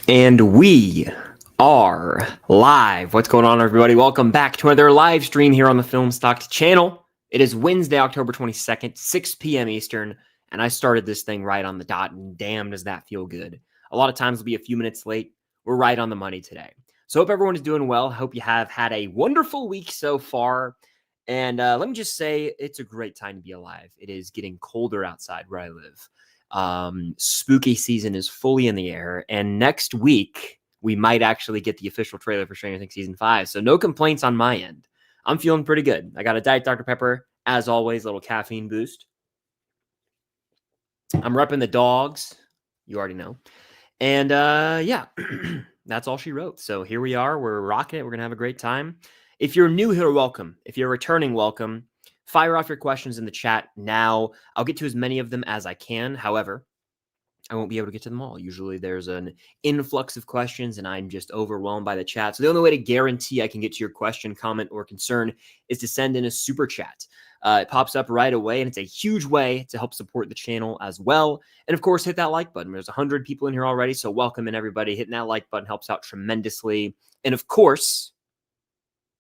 And we are live. What's going on, everybody? Welcome back to another live stream here on the Film Stocked channel. It is Wednesday, October 22nd, 6 p.m. Eastern, and I started this thing right on the dot, and damn, does that feel good. A lot of times we'll be a few minutes late. We're right on the money today. So hope everyone is doing well. Hope you have had a wonderful week so far. And let me just say, it's a great time to be alive. It is getting colder outside where I live. Spooky season is fully in the air, and next week we might actually get the official trailer for Stranger Things season 5. So no complaints on my end. I'm feeling pretty good. I got a Diet Dr. Pepper, as always, a little caffeine boost. I'm repping the dogs. You already know. And yeah, that's all she wrote. So here we are. We're rocking it. We're going to have a great time. If you're new here, welcome. If you're returning, welcome. Fire off your questions in the chat now. I'll get to as many of them as I can. However, I won't be able to get to them all. Usually there's an influx of questions and I'm just overwhelmed by the chat. So the only way to guarantee I can get to your question, comment, or concern is to send in a super chat. It pops up right away, and it's a huge way to help support the channel as well. And of course, hit that like button. There's 100 people in here already, so welcome in everybody. Hitting that like button helps out tremendously. And of course,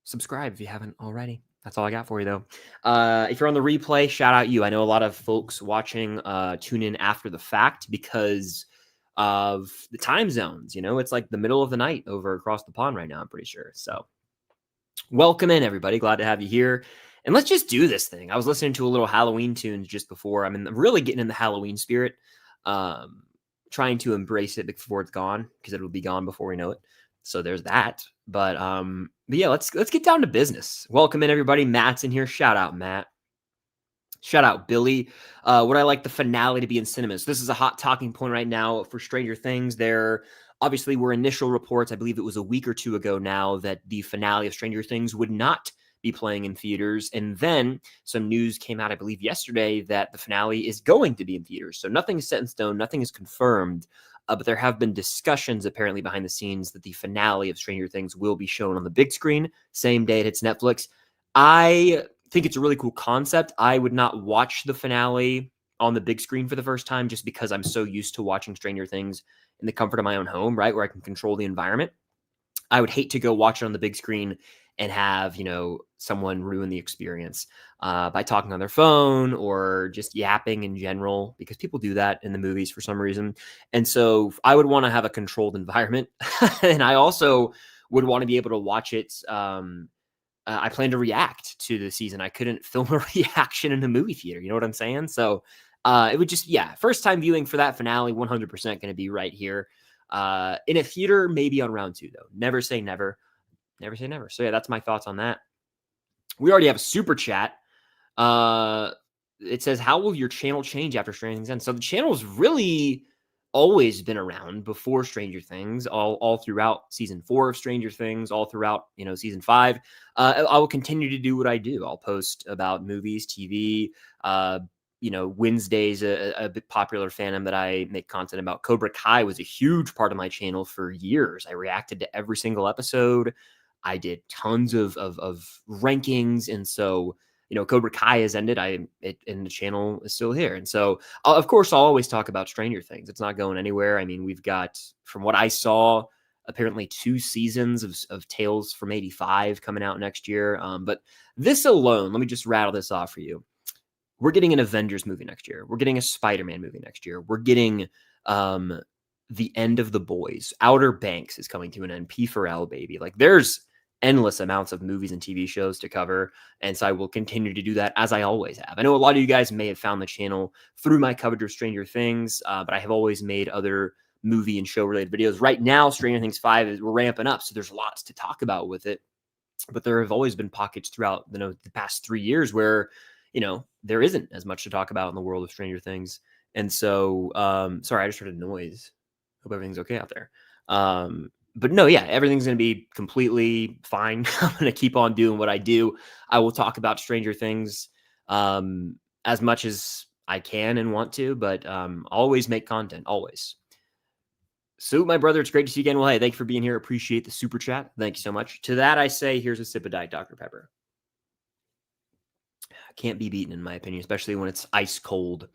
subscribe if you haven't already. That's all I got for you, though. If you're on the replay, shout out you. I know a lot of folks watching tune in after the fact because of the time zones. You know, it's like the middle of the night over across the pond right now, I'm pretty sure. So welcome in, everybody. Glad to have you here. And let's just do this thing. I was listening to a little Halloween tunes just before. I'm really getting in the Halloween spirit, trying to embrace it before it's gone because it'll be gone before we know it. So there's that. But yeah, let's get down to business. Welcome in, everybody. Matt's in here. Shout out, Matt. Shout out, Billy. Would I like the finale to be in cinemas? This is a hot talking point right now for Stranger Things. There obviously were initial reports, I believe it was a week or two ago now, that the finale of Stranger Things would not be playing in theaters. And then some news came out, I believe yesterday, that the finale is going to be in theaters. So nothing is set in stone. Nothing is confirmed. But there have been discussions apparently behind the scenes that the finale of Stranger Things will be shown on the big screen, same day it hits Netflix. I think it's a really cool concept. I would not watch the finale on the big screen for the first time just because I'm so used to watching Stranger Things in the comfort of my own home, right, where I can control the environment. I would hate to go watch it on the big screen and have, you know, someone ruin the experience by talking on their phone or just yapping in general, because people do that in the movies for some reason. And so I would want to have a controlled environment. And I also would want to be able to watch it. I plan to react to the season. I couldn't film a reaction in a movie theater. You know what I'm saying? So it would just, yeah, first time viewing for that finale, 100% going to be right here. In a theater, maybe on round 2, though. Never say never. Never say never. So yeah, that's my thoughts on that. We already have a super chat. It says, how will your channel change after Stranger Things ends? So the channel's really always been around before Stranger Things, all throughout season 4 of Stranger Things, all throughout, you know, season 5. I will continue to do what I do. I'll post about movies, TV, you know, Wednesday's a bit popular fandom that I make content about. Cobra Kai was a huge part of my channel for years. I reacted to every single episode. I did tons of rankings. And so, you know, Cobra Kai has ended. And the channel is still here. And so, of course, I'll always talk about Stranger Things. It's not going anywhere. I mean, we've got, from what I saw, apparently 2 seasons of Tales from 85 coming out next year. But this alone, let me just rattle this off for you. We're getting an Avengers movie next year. We're getting a Spider-Man movie next year. We're getting the end of The Boys. Outer Banks is coming to an end. P4L, baby. Like, there's endless amounts of movies and TV shows to cover. And so I will continue to do that as I always have. I know a lot of you guys may have found the channel through my coverage of Stranger Things, but I have always made other movie and show related videos. Right now, Stranger Things 5 we're ramping up, so there's lots to talk about with it. But there have always been pockets throughout, you know, the past 3 years where, you know, there isn't as much to talk about in the world of Stranger Things. And so, sorry, I just heard a noise. Hope everything's okay out there. But no, yeah, everything's going to be completely fine. I'm going to keep on doing what I do. I will talk about Stranger Things as much as I can and want to, but always make content, always. So, my brother, it's great to see you again. Well, hey, thank you for being here. Appreciate the super chat. Thank you so much. To that, I say, here's a sip of Diet Dr. Pepper. Can't be beaten, in my opinion, especially when it's ice cold.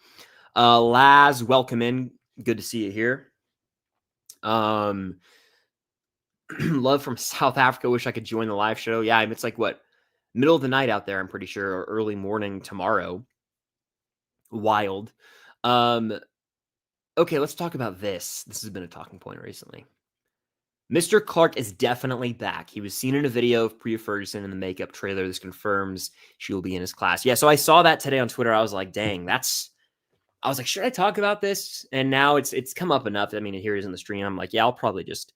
Laz, welcome in. Good to see you here. Love from South Africa. Wish I could join the live show. Yeah, it's like what, middle of the night out there, I'm pretty sure, or early morning tomorrow. Wild. Okay, let's talk about this. This has been a talking point recently. Mr. Clark is definitely back. He was seen in a video of Priya Ferguson in the makeup trailer. This confirms she will be in his class. Yeah, so I saw that today on Twitter. I was like, dang, I was like, should I talk about this? And now it's come up enough. I mean, here it is in the stream. I'm like, yeah, I'll probably just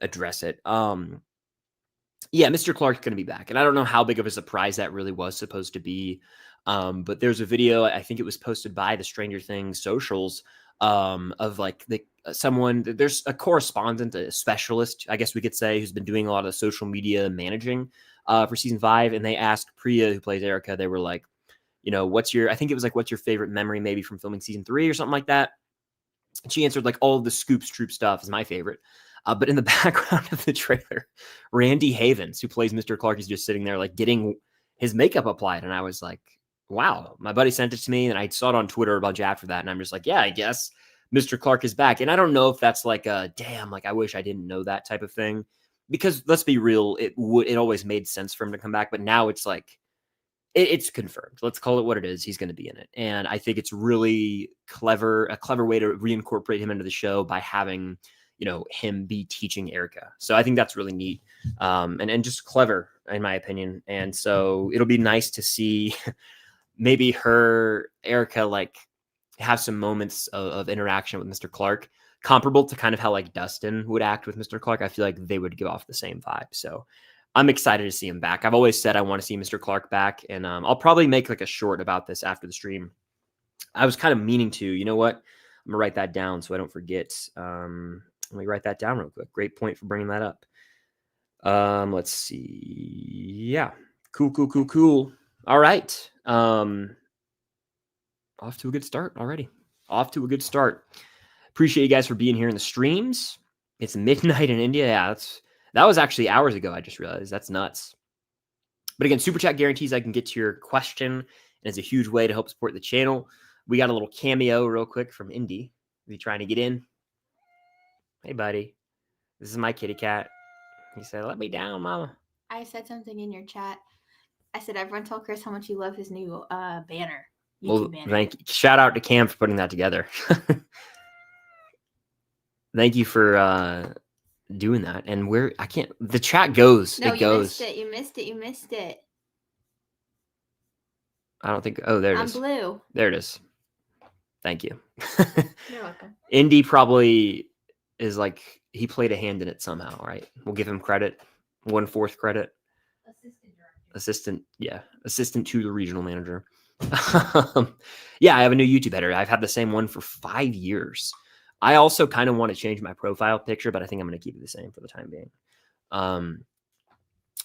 address it. Yeah, Mr. Clark's going to be back. And I don't know how big of a surprise that really was supposed to be. But there's a video, I think it was posted by the Stranger Things socials, of like there's a correspondent, a specialist, I guess we could say, who's been doing a lot of social media managing for season 5. And they asked Priya, who plays Erica, they were like, what's your favorite memory maybe from filming season 3 or something like that? And she answered like, all of the Scoops Troop stuff is my favorite. But in the background of the trailer, Randy Havens, who plays Mr. Clark, is just sitting there like getting his makeup applied. And I was like, wow, my buddy sent it to me and I saw it on Twitter a bunch after that. And I'm just like, yeah, I guess Mr. Clark is back. And I don't know if that's like a damn, like I wish I didn't know that type of thing, because let's be real, it always made sense for him to come back. But now it's like, it's confirmed. Let's call it what it is. He's going to be in it. And I think it's really a clever way to reincorporate him into the show by having, him be teaching Erica. So I think that's really neat. And just clever in my opinion. And so it'll be nice to see maybe Erica, like have some moments of interaction with Mr. Clark, comparable to kind of how like Dustin would act with Mr. Clark. I feel like they would give off the same vibe. So I'm excited to see him back. I've always said I want to see Mr. Clark back, and I'll probably make like a short about this after the stream. I was kind of meaning to, you know what? I'm gonna write that down so I don't forget. Let me write that down real quick. Great point for bringing that up. Let's see. Yeah, cool. All right. Off to a good start already. Off to a good start. Appreciate you guys for being here in the streams. It's midnight in India. Yeah, that was actually hours ago. I just realized that's nuts. But again, Super Chat guarantees I can get to your question, and it's a huge way to help support the channel. We got a little cameo real quick from Indy. Are you trying to get in? Hey, buddy. This is my kitty cat. He said, let me down, mama. I said something in your chat. I said, everyone tell Chris how much you love his new banner. YouTube banner. Thank you. Shout out to Cam for putting that together. Thank you for doing that. And the chat goes. No, it goes. You missed it. I don't think. Oh, there it is. I'm blue. There it is. Thank you. You're welcome. Indy probably is like, he played a hand in it somehow, right? We'll give him credit. 1/4 credit. Assistant to the regional manager. Yeah, I have a new YouTube header. I've had the same one for 5 years. I also kind of want to change my profile picture, but I think I'm going to keep it the same for the time being.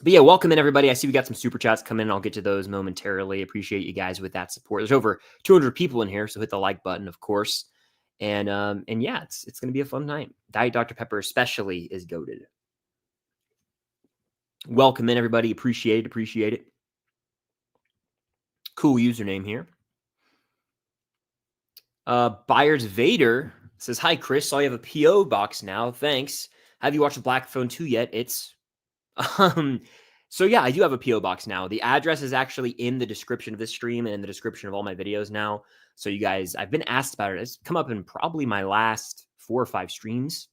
But yeah, welcome in everybody. I see we got some super chats come in. I'll get to those momentarily. Appreciate you guys with that support. There's over 200 people in here, so hit the like button, of course. And yeah, it's going to be a fun night. Diet Dr. Pepper especially is goated. Welcome in everybody. Appreciate it. Cool username here. Byers Vader says, hi, Chris. Saw you have a P.O. box now. Thanks. Have you watched Black Phone 2 yet? It's so yeah, I do have a P.O. box now. The address is actually in the description of this stream and in the description of all my videos now. So you guys, I've been asked about it. It's come up in probably my last 4 or 5 streams.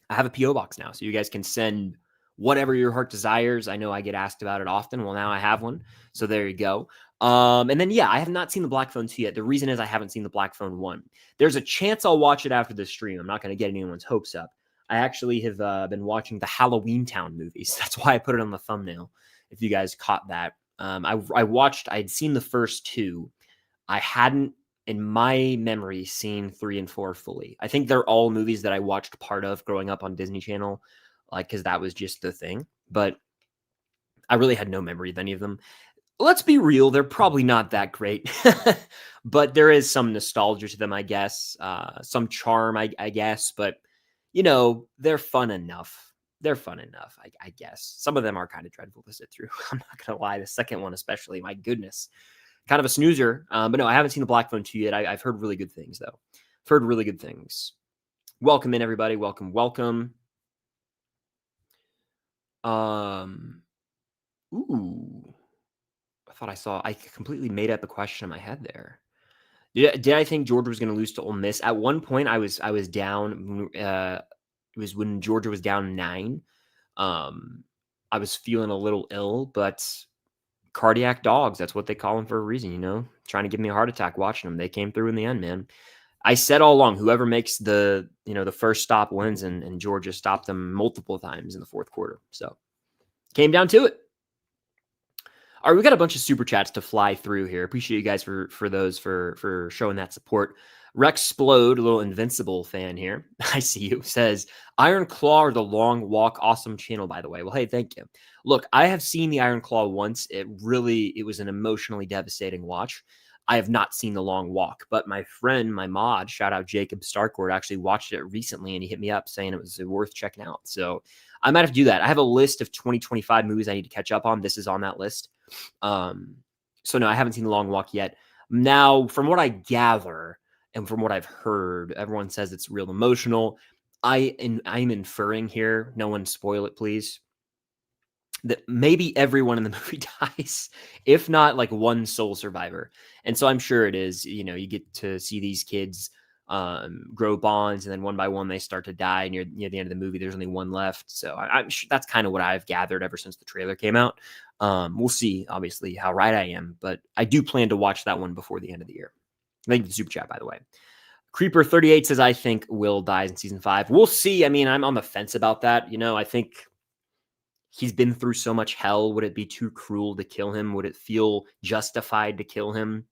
I have a P.O. box now. So you guys can send whatever your heart desires. I know I get asked about it often. Well, now I have one. So there you go. And then, yeah, I have not seen the Black Phone 2 yet. The reason is I haven't seen the Black Phone 1. There's a chance I'll watch it after this stream. I'm not going to get anyone's hopes up. I actually have been watching the Halloween Town movies. That's why I put it on the thumbnail, if you guys caught that. I'd seen the first 2. I hadn't, in my memory, seen 3 and 4 fully. I think they're all movies that I watched part of growing up on Disney Channel, like, because that was just the thing. But I really had no memory of any of them. Let's be real, they're probably not that great, but there is some nostalgia to them, I guess, some charm, I guess, but, you know, they're fun enough. I guess. Some of them are kind of dreadful to sit through. I'm not going to lie. The second one, especially, my goodness, kind of a snoozer. But no, I haven't seen the Black Phone 2 yet. I've heard really good things, though. I've heard really good things. Welcome in, everybody. Welcome. Ooh. I completely made up a question in my head there. Did I think Georgia was going to lose to Ole Miss? At one point, I was down. It was when Georgia was down 9. I was feeling a little ill, but cardiac dogs, that's what they call them for a reason, trying to give me a heart attack watching them. They came through in the end, man. I said all along, whoever makes the first stop wins, and Georgia stopped them multiple times in the fourth quarter. So came down to it. All right, we got a bunch of super chats to fly through here. Appreciate you guys for those for showing that support. Rexplode, a little Invincible fan here. I see you. Says Iron Claw or the Long Walk, awesome channel, by the way. Well, hey, thank you. Look, I have seen the Iron Claw once. It was an emotionally devastating watch. I have not seen the Long Walk, but my friend, my mod, shout out Jacob Starkord, actually watched it recently, and he hit me up saying it was worth checking out. So I might have to do that. I have a list of 2025 movies I need to catch up on. This is on that list. So no, I haven't seen The Long Walk yet. Now, from what I gather and from what I've heard, everyone says it's real emotional. I'm inferring here, no one spoil it, please, that maybe everyone in the movie dies, if not like one sole survivor. And so I'm sure it is, you get to see these kids grow bonds, and then one by one they start to die near the end of the movie. There's only one left. So I'm sure that's kind of what I've gathered ever since the trailer came out. We'll see, obviously, how right I am, but I do plan to watch that one before the end of the year. Thank you for the super chat, by the way. Creeper 38 says, I think Will dies in season 5. We'll see. I mean, I'm on the fence about that. I think he's been through so much hell. Would it be too cruel to kill him? Would it feel justified to kill him?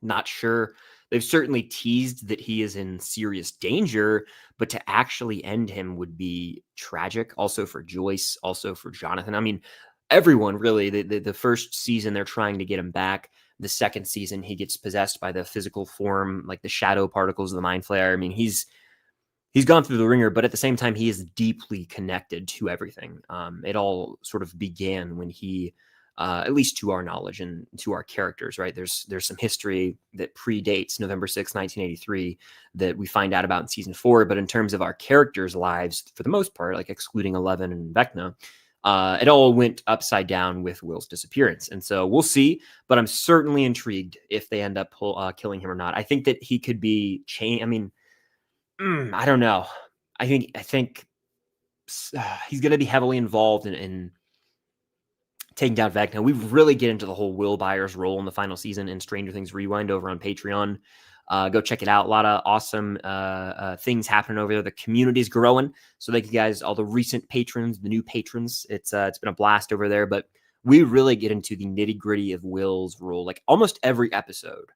Not sure. They've certainly teased that he is in serious danger, but to actually end him would be tragic. Also for Joyce, also for Jonathan. I mean, everyone really. The first season, they're trying to get him back. The second season, he gets possessed by the physical form, like the shadow particles of the Mind Flayer. I mean, he's gone through the ringer, but at the same time, he is deeply connected to everything. It all sort of began when he, at least to our knowledge and to our characters, right? There's some history that predates November 6th, 1983 that we find out about in season 4. But in terms of our characters' lives, for the most part, like excluding Eleven and Vecna, it all went upside down with Will's disappearance. And so we'll see, but I'm certainly intrigued if they end up killing him or not. I think that he could be changed. I mean, I don't know. I think he's going to be heavily involved in taking down Vecna. We really get into the whole Will Byers role in the final season in Stranger Things Rewind over on Patreon. Go check it out. A lot of awesome things happening over there. The community's growing. So thank you guys, all the recent patrons, the new patrons. It's been a blast over there. But we really get into the nitty gritty of Will's role. Like almost every episode,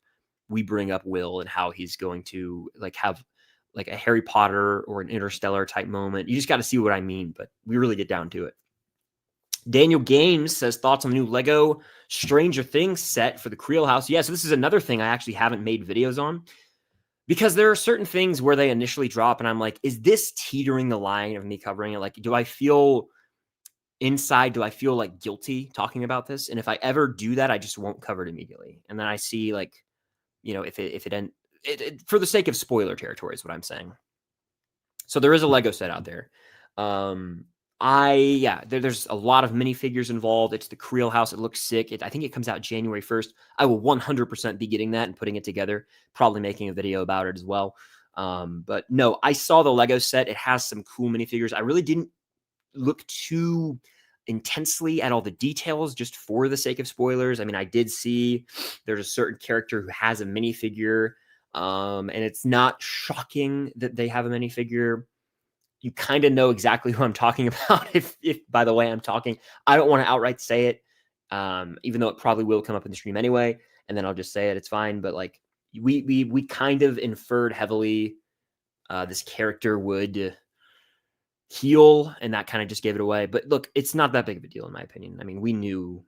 we bring up Will and how he's going to have like a Harry Potter or an Interstellar type moment. You just got to see what I mean, but we really get down to it. Daniel Games says, thoughts on the new Lego Stranger Things set for the Creel house. Yeah, so this is another thing I actually haven't made videos on, because there are certain things where they initially drop and I'm like, is this teetering the line of me covering it? Like, do I feel like guilty talking about this? And if I ever do that, I just won't cover it immediately. And then I see if it for the sake of spoiler territory is what I'm saying. So there is a Lego set out there. There's a lot of minifigures involved. It's the Creel house. It looks sick. I think it comes out January 1st. I will 100% be getting that and putting it together, probably making a video about it as well. But no, I saw the Lego set. It has some cool minifigures. I really didn't look too intensely at all the details just for the sake of spoilers. I mean, I did see there's a certain character who has a minifigure, and it's not shocking that they have a minifigure. You kind of know exactly who I'm talking about. If by the way I'm talking, I don't want to outright say it, even though it probably will come up in the stream anyway, and then I'll just say it. It's fine. But like we kind of inferred heavily this character would heal, and that kind of just gave it away. But look, it's not that big of a deal in my opinion. I mean, we knew.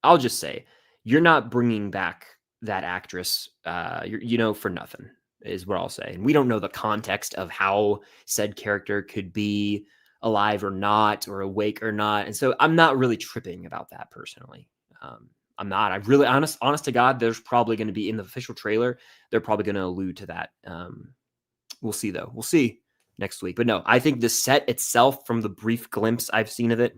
I'll just say, you're not bringing back that actress, for nothing, is what I'll say. And we don't know the context of how said character could be alive or not, or awake or not. And so I'm not really tripping about that personally. I'm not. I really, honest to God, there's probably going to be in the official trailer, they're probably going to allude to that We'll see though. We'll see next week. But no, I think the set itself, from the brief glimpse I've seen of it,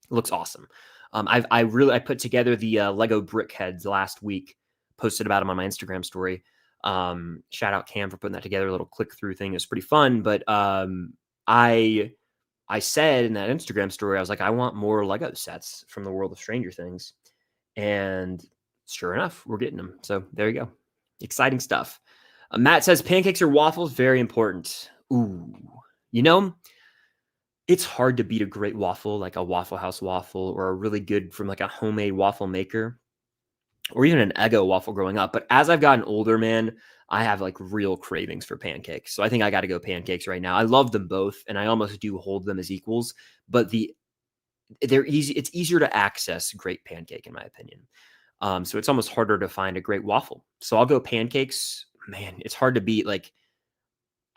looks awesome. I put together the Lego brick heads last week, posted about them on my Instagram story. Shout out Cam for putting that together, a little click through thing. It was pretty fun. But I said in that Instagram story, I was like, I want more Lego sets from the world of Stranger Things. And sure enough, we're getting them. So there you go. Exciting stuff. Matt says pancakes or waffles, very important. Ooh, it's hard to beat a great waffle, like a Waffle House waffle, or a really good from like a homemade waffle maker, or even an Eggo waffle growing up. But as I've gotten older, man, I have like real cravings for pancakes. So I think I got to go pancakes right now. I love them both, and I almost do hold them as equals, but they're easy. It's easier to access great pancake, in my opinion. So it's almost harder to find a great waffle. So I'll go pancakes. Man, it's hard to beat. Like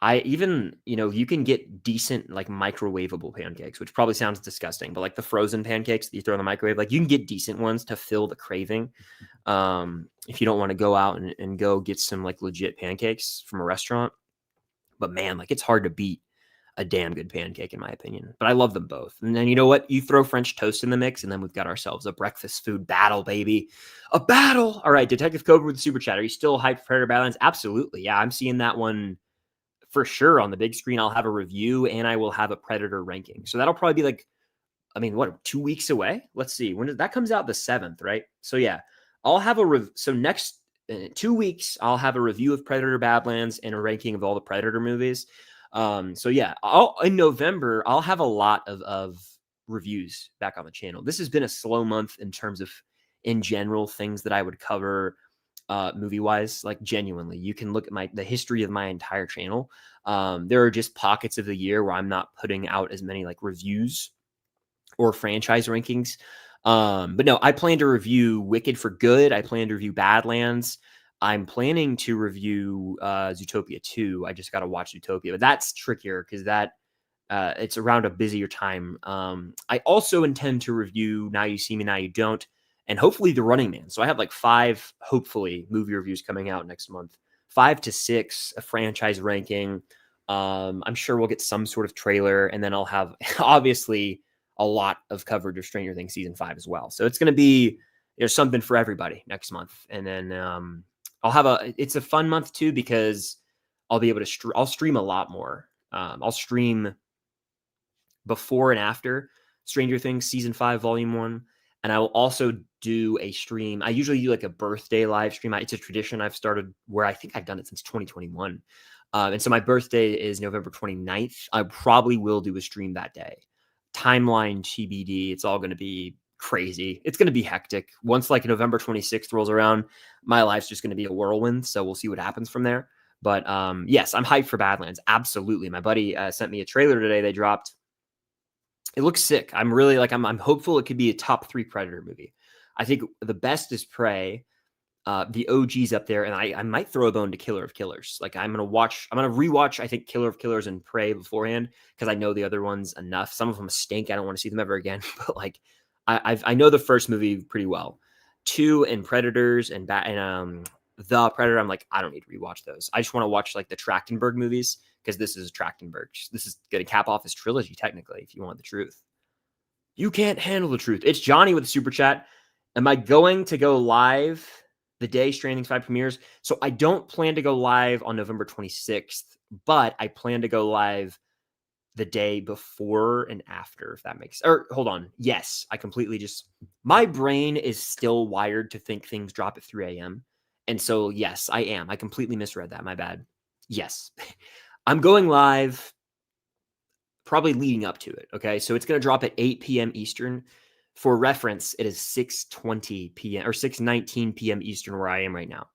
you can get decent like microwavable pancakes, which probably sounds disgusting, but like the frozen pancakes that you throw in the microwave, like you can get decent ones to fill the craving. If you don't want to go out and go get some like legit pancakes from a restaurant, but man, like it's hard to beat a damn good pancake, in my opinion. But I love them both. And then you know what? You throw French toast in the mix, and then we've got ourselves a breakfast food battle, baby. A battle. All right, Detective Cobra with the super chat. Are you still hyped for Predator Badlands? Absolutely. Yeah, I'm seeing that one for sure on the big screen. I'll have a review, and I will have a Predator ranking. So that'll probably be like, 2 weeks away? Let's see. When that comes out? The 7th, right? So yeah, I'll have so next 2 weeks, I'll have a review of Predator Badlands and a ranking of all the Predator movies. So yeah, in November, I'll have a lot of reviews back on the channel. This has been a slow month in terms of, in general, things that I would cover movie wise. Like genuinely, you can look at the history of my entire channel. There are just pockets of the year where I'm not putting out as many like reviews or franchise rankings. But no, I plan to review Wicked for Good. I plan to review Badlands. I'm planning to review Zootopia 2. I just got to watch Zootopia, but that's trickier because it's around a busier time. I also intend to review Now You See Me, Now You Don't, and hopefully The Running Man. So I have like 5, hopefully, movie reviews coming out next month. 5 to 6, a franchise ranking. I'm sure we'll get some sort of trailer, and then I'll have, obviously, a lot of coverage of Stranger Things Season 5 as well. So it's going to be, there's something for everybody next month. And then it's a fun month too, because I'll be able to I'll stream a lot more. I'll stream before and after Stranger Things Season 5 Volume 1. And I will also do a stream. I usually do like a birthday live stream. It's a tradition I've started where I think I've done it since 2021. And so my birthday is November 29th. I probably will do a stream that day. Timeline TBD. It's all going to be crazy. It's going to be hectic. Once like November 26th rolls around, my life's just going to be a whirlwind. So we'll see what happens from there. But yes, I'm hyped for Badlands. Absolutely. My buddy sent me a trailer today. They dropped. It looks sick. I'm really like, I'm hopeful it could be a top 3 Predator movie. I think the best is Prey. The OG's up there, and I might throw a bone to Killer of Killers. Like I'm gonna rewatch, I think, Killer of Killers and Prey beforehand, because I know the other ones enough. Some of them stink. I don't want to see them ever again. But like I know the first movie pretty well. 2 and Predators and The Predator, I'm like, I don't need to rewatch those. I just want to watch like the Trachtenberg movies, because this is Trachtenberg. This is gonna cap off his trilogy, technically, if you want the truth. You can't handle the truth. It's Johnny with the super chat. Am I going to go live the day Stranger Things 5 premieres? So I don't plan to go live on November 26th, but I plan to go live the day before and after, if that makes sense. Or hold on. Yes, I completely my brain is still wired to think things drop at 3 a.m. And so, yes, I am. I completely misread that. My bad. Yes. I'm going live probably leading up to it. Okay. So it's going to drop at 8 p.m. Eastern. For reference, it is 6:20 p.m. or 6:19 p.m. Eastern where I am right now.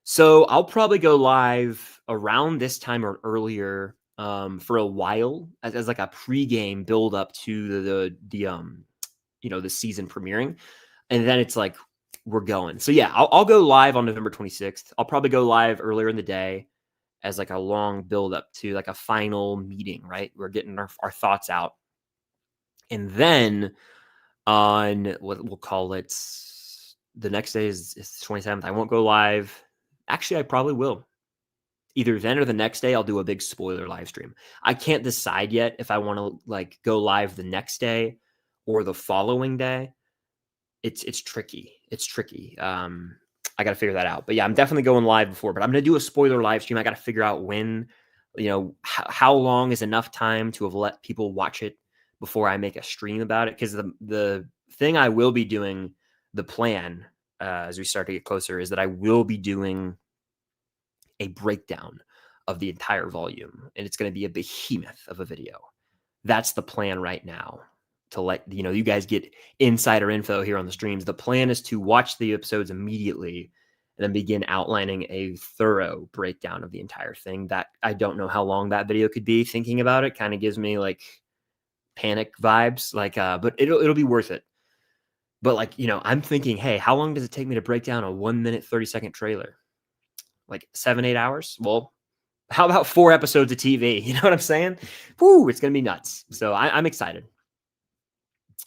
So I'll probably go live around this time or earlier for a while as like a pregame build up to the season premiering. And then it's like, we're going. So yeah, I'll go live on November 26th. I'll probably go live earlier in the day as like a long build up to like a final meeting, right? We're getting our thoughts out. And then on what we'll call it, the next day is 27th. I won't go live. Actually, I probably will. either then or the next day, I'll do a big spoiler live stream. I can't decide yet if I want to like go live the next day or the following day. It's tricky. It's tricky. I got to figure that out. But yeah, I'm definitely going live before. But I'm going to do a spoiler live stream. I got to figure out when, how long is enough time to have let people watch it before I make a stream about it. Because the thing I will be doing, the plan as we start to get closer, is that I will be doing a breakdown of the entire volume, and it's going to be a behemoth of a video. That's the plan right now, to let you guys get insider info here on the streams. The plan is to watch the episodes immediately and then begin outlining a thorough breakdown of the entire thing. That I don't know how long that video could be. Thinking about it kind of gives me like panic vibes, but it'll be worth it. But I'm thinking, hey, how long does it take me to break down a 1 minute 30-second trailer? Like 7-8 hours? Well, how about 4 episodes of TV? You know what I'm saying? Woo, it's going to be nuts. So I'm excited.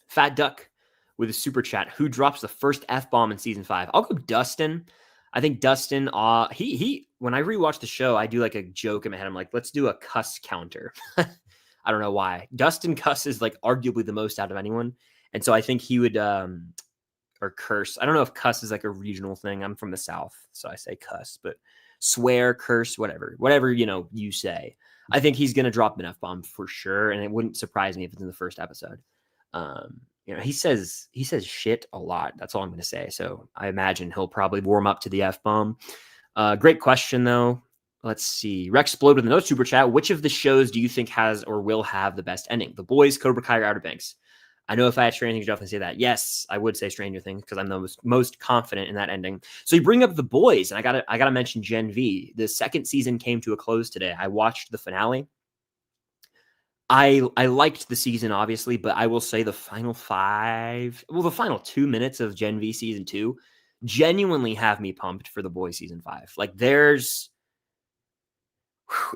Fat Duck with a super chat. Who drops the first F-bomb in season 5? I'll go Dustin. I think Dustin, he when I rewatch the show, I do like a joke in my head. I'm like, let's do a cuss counter. I don't know why. Dustin cusses like arguably the most out of anyone. And so I think he would, or curse. I don't know if cuss is like a regional thing. I'm from the South, so I say cuss, but swear, curse, whatever you say. I think he's going to drop an F-bomb for sure. And it wouldn't surprise me if it's in the first episode. He says shit a lot. That's all I'm going to say. So I imagine he'll probably warm up to the F-bomb. Great question though. Let's see. Rex Explode with another super chat. Which of the shows do you think has or will have the best ending? The Boys, Cobra Kai, or Outer Banks? I know if I had Stranger Things, I'd definitely say that. Yes, I would say Stranger Things because I'm the most confident in that ending. So you bring up The Boys, and I gotta mention Gen V. The second season came to a close today. I watched the finale. I liked the season, obviously, but I will say the final 2 minutes of Gen V season 2 genuinely have me pumped for The Boys season 5. Like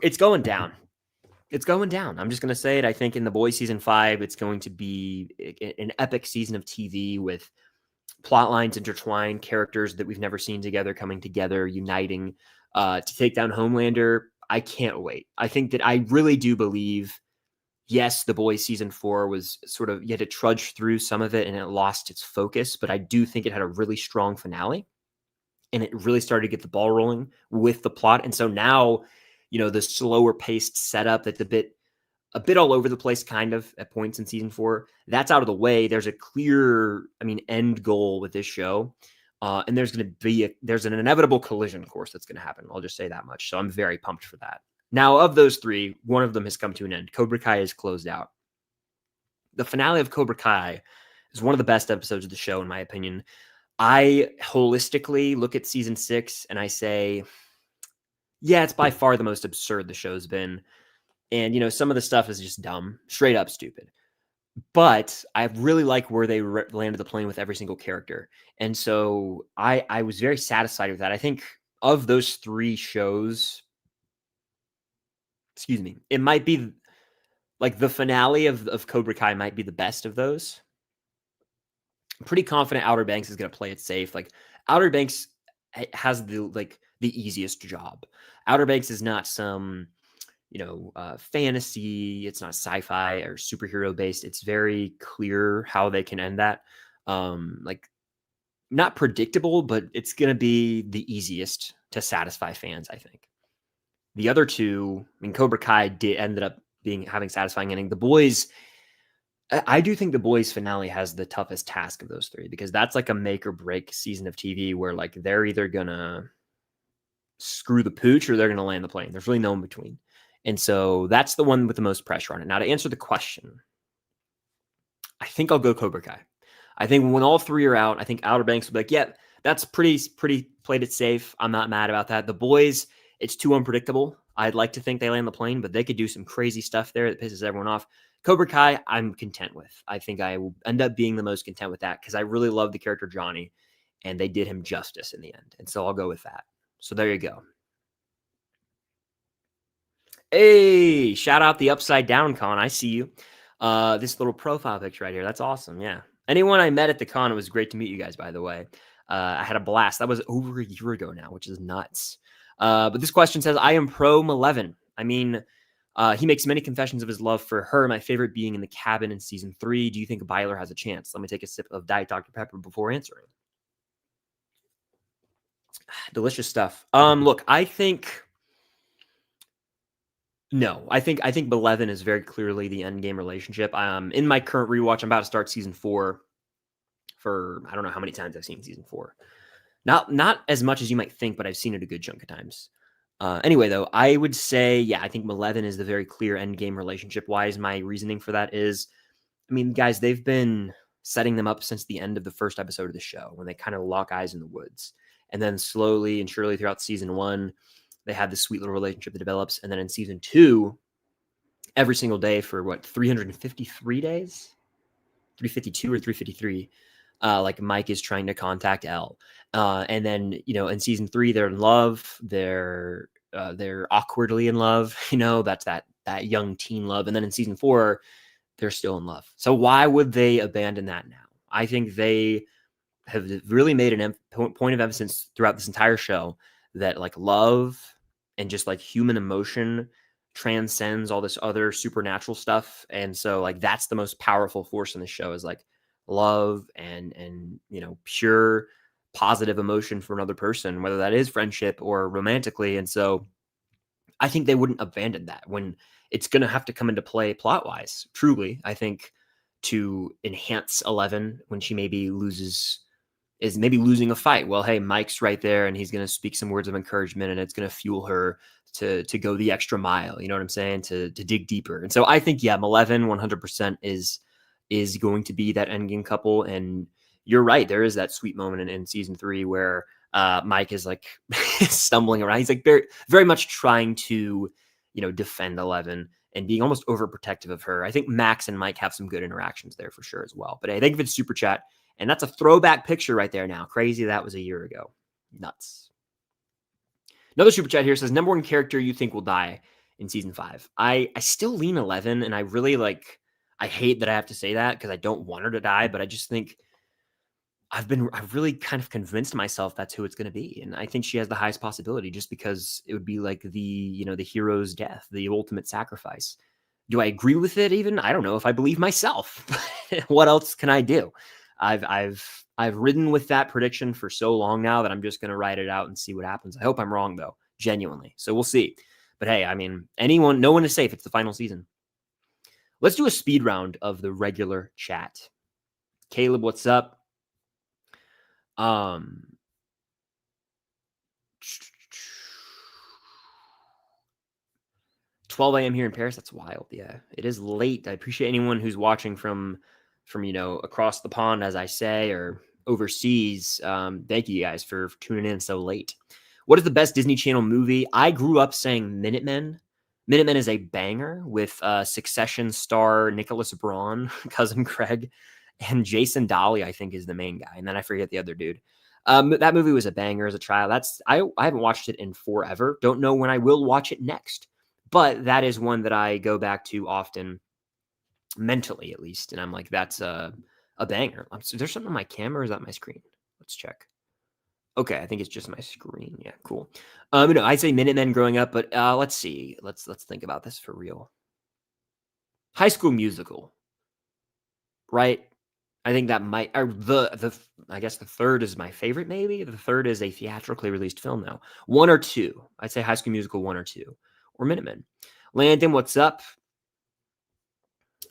it's going down. It's going down. I'm just going to say it. I think in The Boys season 5, it's going to be an epic season of TV with plot lines intertwined, characters that we've never seen together coming together, uniting to take down Homelander. I can't wait. I think that I really do believe, yes, The Boys season 4 was sort of, you had to trudge through some of it and it lost its focus, but I do think it had a really strong finale and it really started to get the ball rolling with the plot. And so now, the slower paced setup that's a bit all over the place kind of at points in season 4, that's out of the way. There's a clear, end goal with this show. And there's going to be there's an inevitable collision course that's going to happen. I'll just say that much. So I'm very pumped for that. Now, of those 3, one of them has come to an end. Cobra Kai is closed out. The finale of Cobra Kai is one of the best episodes of the show, in my opinion. I holistically look at season 6 and I say, yeah, it's by far the most absurd the show's been. And, some of the stuff is just dumb, straight up stupid. But I really like where they landed the plane with every single character. And so I was very satisfied with that. I think of those 3 shows, it might be like the finale of Cobra Kai might be the best of those. I'm pretty confident Outer Banks is going to play it safe. Like Outer Banks has the easiest job. Outer Banks is not some, fantasy. It's not sci-fi or superhero based. It's very clear how they can end that. Not predictable, but it's going to be the easiest to satisfy fans, I think. The other 2, Cobra Kai ended up having satisfying ending. The Boys, I do think The Boys finale has the toughest task of those 3 because that's like a make or break season of TV where like they're either gonna screw the pooch or they're gonna land the plane. There's really no in between. And so that's the one with the most pressure on it. Now, to answer the question, I think I'll go Cobra Kai. I think when all 3 are out, I think Outer Banks will be like, yeah, that's pretty played it safe. I'm not mad about that. The Boys, it's too unpredictable. I'd like to think they land the plane, but they could do some crazy stuff there that pisses everyone off. Cobra Kai, I'm content with. I think I will end up being the most content with that because I really love the character Johnny, and they did him justice in the end. And so I'll go with that. So there you go. Hey, shout out the Upside Down Con. I see you. This little profile picture right here. That's awesome. Yeah. Anyone I met at the con, it was great to meet you guys, by the way. I had a blast. That was over a year ago now, which is nuts. But this question says, I am pro Mileven. I mean, he makes many confessions of his love for her, my favorite being in the cabin in season 3. Do you think Byler has a chance? Let me take a sip of Diet Dr. Pepper before answering. Delicious stuff. Look, I think Mileven is very clearly the endgame relationship. In my current rewatch, I'm about to start season 4 for I don't know how many times I've seen season 4. Not as much as you might think, but I've seen it a good chunk of times. Anyway, though, I would say, yeah, I think Mileven is the very clear endgame relationship. Why is my reasoning for that is, I mean, guys, they've been setting them up since the end of the first episode of the show when they kind of lock eyes in the woods. And then slowly and surely throughout season 1, they have this sweet little relationship that develops. And then in season 2, every single day for 353 days? 352 or 353. Like Mike is trying to contact Elle. And then, in season 3, they're in love. They're awkwardly in love. That's that young teen love. And then in season 4, they're still in love. So why would they abandon that now? I think they have really made an point of emphasis throughout this entire show that like love and just like human emotion transcends all this other supernatural stuff. And so like that's the most powerful force in the show is like love and pure positive emotion for another person, whether that is friendship or romantically. And so I think they wouldn't abandon that when it's going to have to come into play plot wise, truly, I think, to enhance 11 when she is maybe losing a fight. Well, hey, Mike's right there and he's going to speak some words of encouragement and it's going to fuel her to go the extra mile. You know what I'm saying? To dig deeper. And so I think, yeah, Mileven 100% is going to be that endgame couple. And you're right. There is that sweet moment in season 3 where Mike is like stumbling around. He's like very, very much trying to, defend 11 and being almost overprotective of her. I think Max and Mike have some good interactions there for sure as well. But hey, thank you for the super chat. And that's a throwback picture right there now. Crazy that was a year ago. Nuts. Another super chat here says, number 1 character you think will die in season 5. I still lean 11, and I really I hate that I have to say that because I don't want her to die, but I just think I've really kind of convinced myself that's who it's going to be. And I think she has the highest possibility just because it would be like the hero's death, the ultimate sacrifice. Do I agree with it even? I don't know if I believe myself. What else can I do? I've ridden with that prediction for so long now that I'm just going to write it out and see what happens. I hope I'm wrong though, genuinely. So we'll see. But hey, I mean, no one is safe. It's the final season. Let's do a speed round of the regular chat. Caleb, what's up? 12 a.m. here in Paris. That's wild. Yeah, it is late. I appreciate anyone who's watching from across the pond, as I say, or overseas. Thank you guys for tuning in so late. What is the best Disney Channel movie? I grew up saying Minutemen. Minutemen is a banger with Succession star Nicholas Braun, cousin Craig, and Jason Dolly, I think, is the main guy. And then I forget the other dude. That movie was a banger as a child. I haven't watched it in forever. Don't know when I will watch it next. But that is one that I go back to often, mentally at least. And I'm like, that's a banger. Is there something on my camera or is that my screen? Let's check. Okay, I think it's just my screen. Yeah, cool. I'd say Minutemen growing up, but let's see. Let's think about this for real. High School Musical, right? I think that might, or I guess the third is my favorite, maybe. The third is a theatrically released film, though. 1 or 2. I'd say High School Musical 1 or 2. Or Minutemen. Landon, what's up?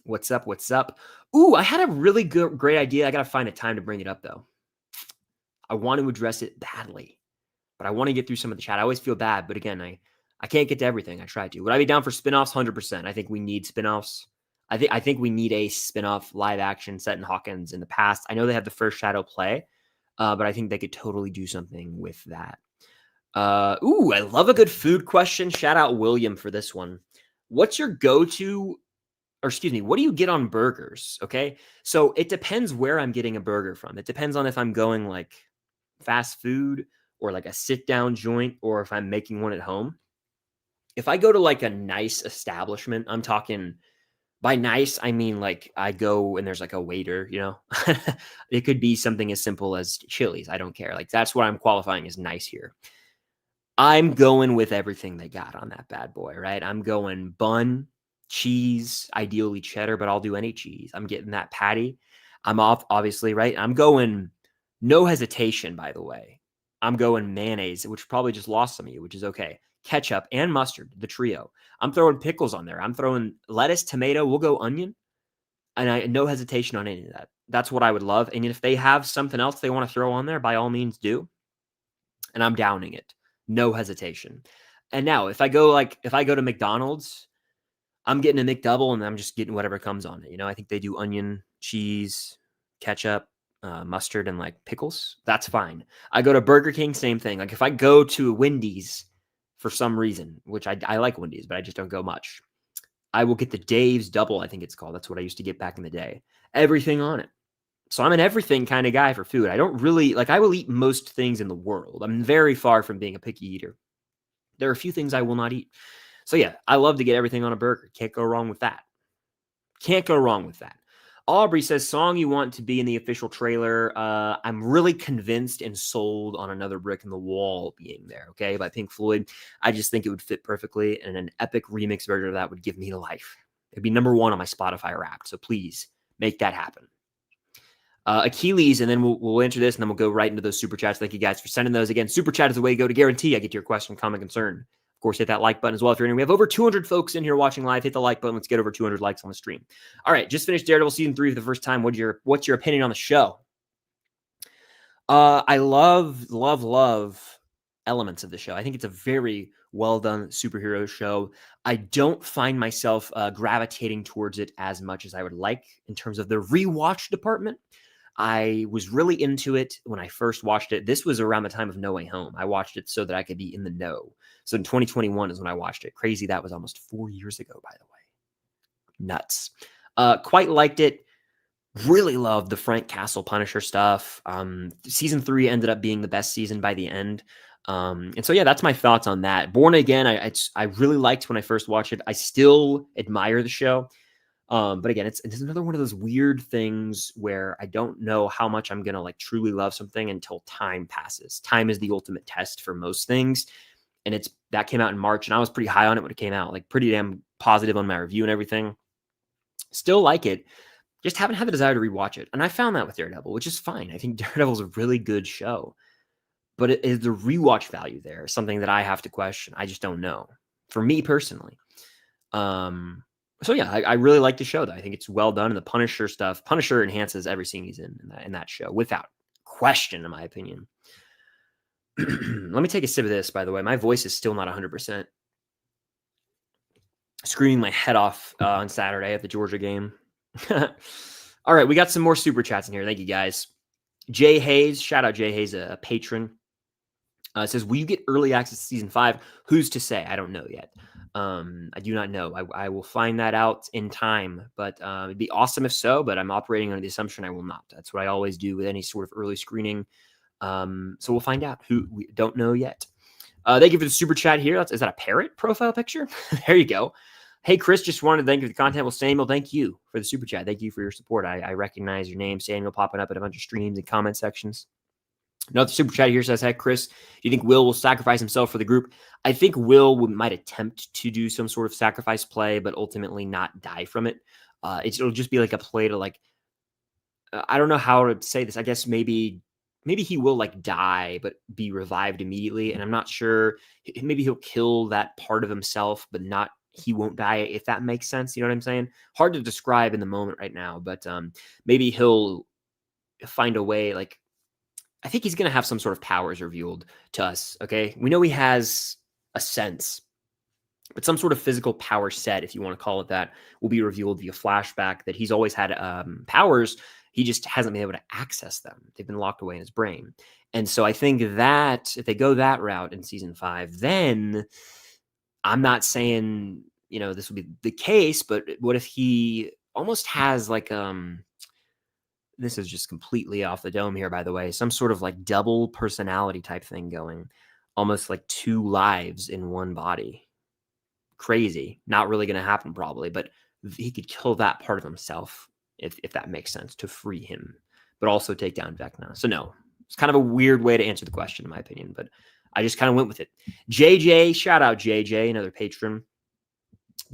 What's up? Ooh, I had a really great idea. I got to find a time to bring it up, though. I want to address it badly, but I want to get through some of the chat. I always feel bad, but again, I can't get to everything. I try to. Would I be down for spinoffs? 100%. I think we need spinoffs. I think we need a spinoff live action set in Hawkins in the past. I know they have the first Shadow play, but I think they could totally do something with that. Ooh, I love a good food question. Shout out William for this one. What's your go-to, or excuse me, what do you get on burgers? Okay. So it depends where I'm getting a burger from. It depends on if I'm going like fast food or like a sit down joint, or if I'm making one at home. If I go to like a nice establishment, I'm talking by nice, I mean like I go and there's like a waiter, it could be something as simple as Chili's. I don't care. Like that's what I'm qualifying as nice here. I'm going with everything they got on that bad boy, right? I'm going bun, cheese, ideally cheddar, but I'll do any cheese. I'm getting that patty. I'm off, obviously, right? I'm going no hesitation, by the way. I'm going mayonnaise, which probably just lost some of you, which is okay. Ketchup and mustard, the trio. I'm throwing pickles on there. I'm throwing lettuce, tomato. We'll go onion. And I no hesitation on any of that. That's what I would love. And if they have something else they want to throw on there, by all means do. And I'm downing it. No hesitation. And now if I go to McDonald's, I'm getting a McDouble and I'm just getting whatever comes on it. I think they do onion, cheese, ketchup, mustard, and like pickles. That's fine. I go to Burger King, same thing. Like if I go to Wendy's for some reason, which I like Wendy's, but I just don't go much, I will get the Dave's Double, I think it's called. That's what I used to get back in the day. Everything on it. So I'm an everything kind of guy for food. I don't really, I will eat most things in the world. I'm very far from being a picky eater. There are a few things I will not eat. So yeah, I love to get everything on a burger. Can't go wrong with that. Can't go wrong with that. Aubrey says, song you want to be in the official trailer. I'm really convinced and sold on Another Brick in the Wall being there, okay, by Pink Floyd. I just think it would fit perfectly, and an epic remix version of that would give me life. It'd be number 1 on my Spotify Wrapped, so please make that happen. Achilles, and then we'll answer this, and then we'll go right into those super chats. Thank you guys for sending those. Again, super chat is the way to go to guarantee I get to your question, comment, concern. Of course, hit that like button as well if you're in. We have over 200 folks in here watching live. Hit the like button. Let's get over 200 likes on the stream. All right, just finished Daredevil season 3 for the first time. What's your opinion on the show? I love elements of the show. I think it's a very well done superhero show. I don't find myself gravitating towards it as much as I would like in terms of the rewatch department. I was really into it when I first watched it. This was around the time of No Way Home. I watched it so that I could be in the know. So in 2021 is when I watched it. Crazy. That was almost 4 years ago, by the way. Nuts. Quite liked it. Really loved the Frank Castle Punisher stuff. Season 3 ended up being the best season by the end. And so, yeah, that's my thoughts on that. Born Again, I really liked when I first watched it. I still admire the show. But again, it's another one of those weird things where I don't know how much I'm going to truly love something until time passes. Time is the ultimate test for most things. And that came out in March, and I was pretty high on it when it came out, pretty damn positive on my review and everything. Still like it. Just haven't had the desire to rewatch it. And I found that with Daredevil, which is fine. I think Daredevil is a really good show. But is the rewatch value there something that I have to question? I just don't know. For me personally. So yeah, I really like the show, though. I think it's well done. And the Punisher stuff, Punisher enhances every scene he's in that show, without question, in my opinion. Let me take a sip of this, by the way. My voice is still not 100%. Screaming my head off on Saturday at the Georgia game. All right, we got some more super chats in here. Thank you, guys. Jay Hayes, shout out Jay Hayes, a patron. Says, will you get early access to season 5? Who's to say? I don't know yet. I do not know. I will find that out in time, but it'd be awesome if so, but I'm operating under the assumption I will not. That's what I always do with any sort of early screening. So we'll find out. Who we don't know yet. Thank you for the super chat here. Is that a parrot profile picture? There you go. Hey, Chris, just wanted to thank you for the content. Well, Samuel, thank you for the super chat. Thank you for your support. I recognize your name, Samuel, popping up in a bunch of streams and comment sections. Another super chat here says, hey, Chris, do you think Will sacrifice himself for the group? I think Will might attempt to do some sort of sacrifice play, but ultimately not die from it. It'll just be like a play to I don't know how to say this. I guess maybe he will die, but be revived immediately. And I'm not sure. Maybe he'll kill that part of himself, but he won't die, if that makes sense. You know what I'm saying? Hard to describe in the moment right now, but maybe he'll find a way. I think he's going to have some sort of powers revealed to us. Okay. We know he has a sense, but some sort of physical power set, if you want to call it that, will be revealed via flashback that he's always had powers. He just hasn't been able to access them. They've been locked away in his brain. And so I think that if they go that route in season 5, then I'm not saying, this will be the case, but what if he almost has this is just completely off the dome here, by the way, some sort of double personality type thing going, almost like 2 lives in one body. Crazy. Not really going to happen probably, but he could kill that part of himself if that makes sense, to free him, but also take down Vecna. So no, it's kind of a weird way to answer the question in my opinion, but I just kind of went with it. JJ, shout out JJ, another patron.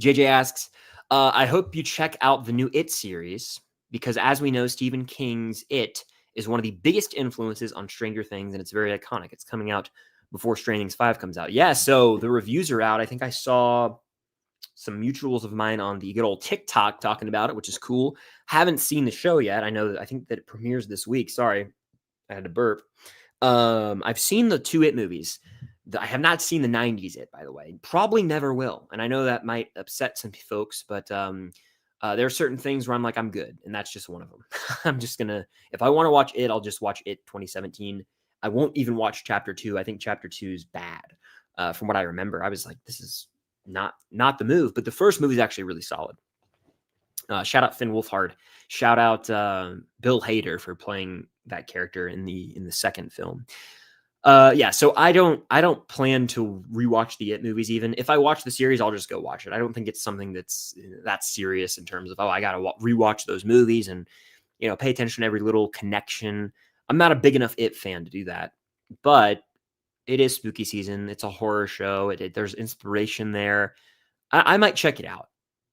JJ asks, I hope you check out the new It series because, as we know, Stephen King's It is one of the biggest influences on Stranger Things, and it's very iconic. It's coming out before Stranger Things 5 comes out. Yeah, so the reviews are out. I think I saw some mutuals of mine on the good old TikTok talking about it, which is cool. Haven't seen the show yet. I think that it premieres this week. Sorry, I had to burp. I've seen the 2 It movies. I have not seen the 90s It, by the way. Probably never will. And I know that might upset some folks, but there are certain things where I'm like, I'm good. And that's just one of them. I'm just going to, if I want to watch It, I'll just watch It 2017. I won't even watch Chapter 2. I think Chapter 2 is bad. From what I remember, I was like, this is not the move. But the first movie is actually really solid. Shout out Finn Wolfhard. Shout out Bill Hader for playing that character in the second film. Yeah, so I don't plan to rewatch the It movies. Even if I watch the series, I'll just go watch it. I don't think it's something that's serious in terms of, I gotta rewatch those movies and pay attention to every little connection. I'm not a big enough It fan to do that, but it is spooky season. It's a horror show. There's inspiration there. I might check it out.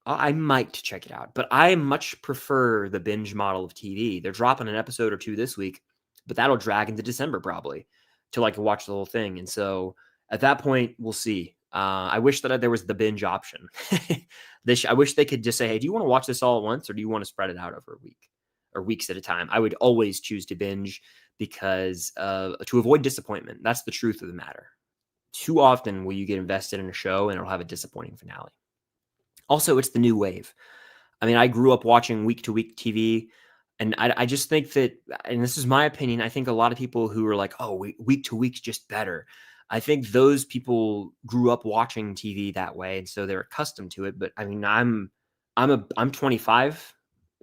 I might check it out, but I much prefer the binge model of TV. They're dropping an episode or 2 this week, but that'll drag into December probably to watch the whole thing. And so at that point, we'll see. I wish that there was the binge option. I wish they could just say, hey, do you want to watch this all at once or do you want to spread it out over a week or weeks at a time? I would always choose to binge because to avoid disappointment. That's the truth of the matter. Too often will you get invested in a show and it'll have a disappointing finale. Also, it's the new wave. I mean, I grew up watching week-to-week TV, and I just think that, and this is my opinion, I think a lot of people who are like, oh, week-to-week's just better. I think those people grew up watching TV that way, and so they're accustomed to it. But I mean, I'm 25,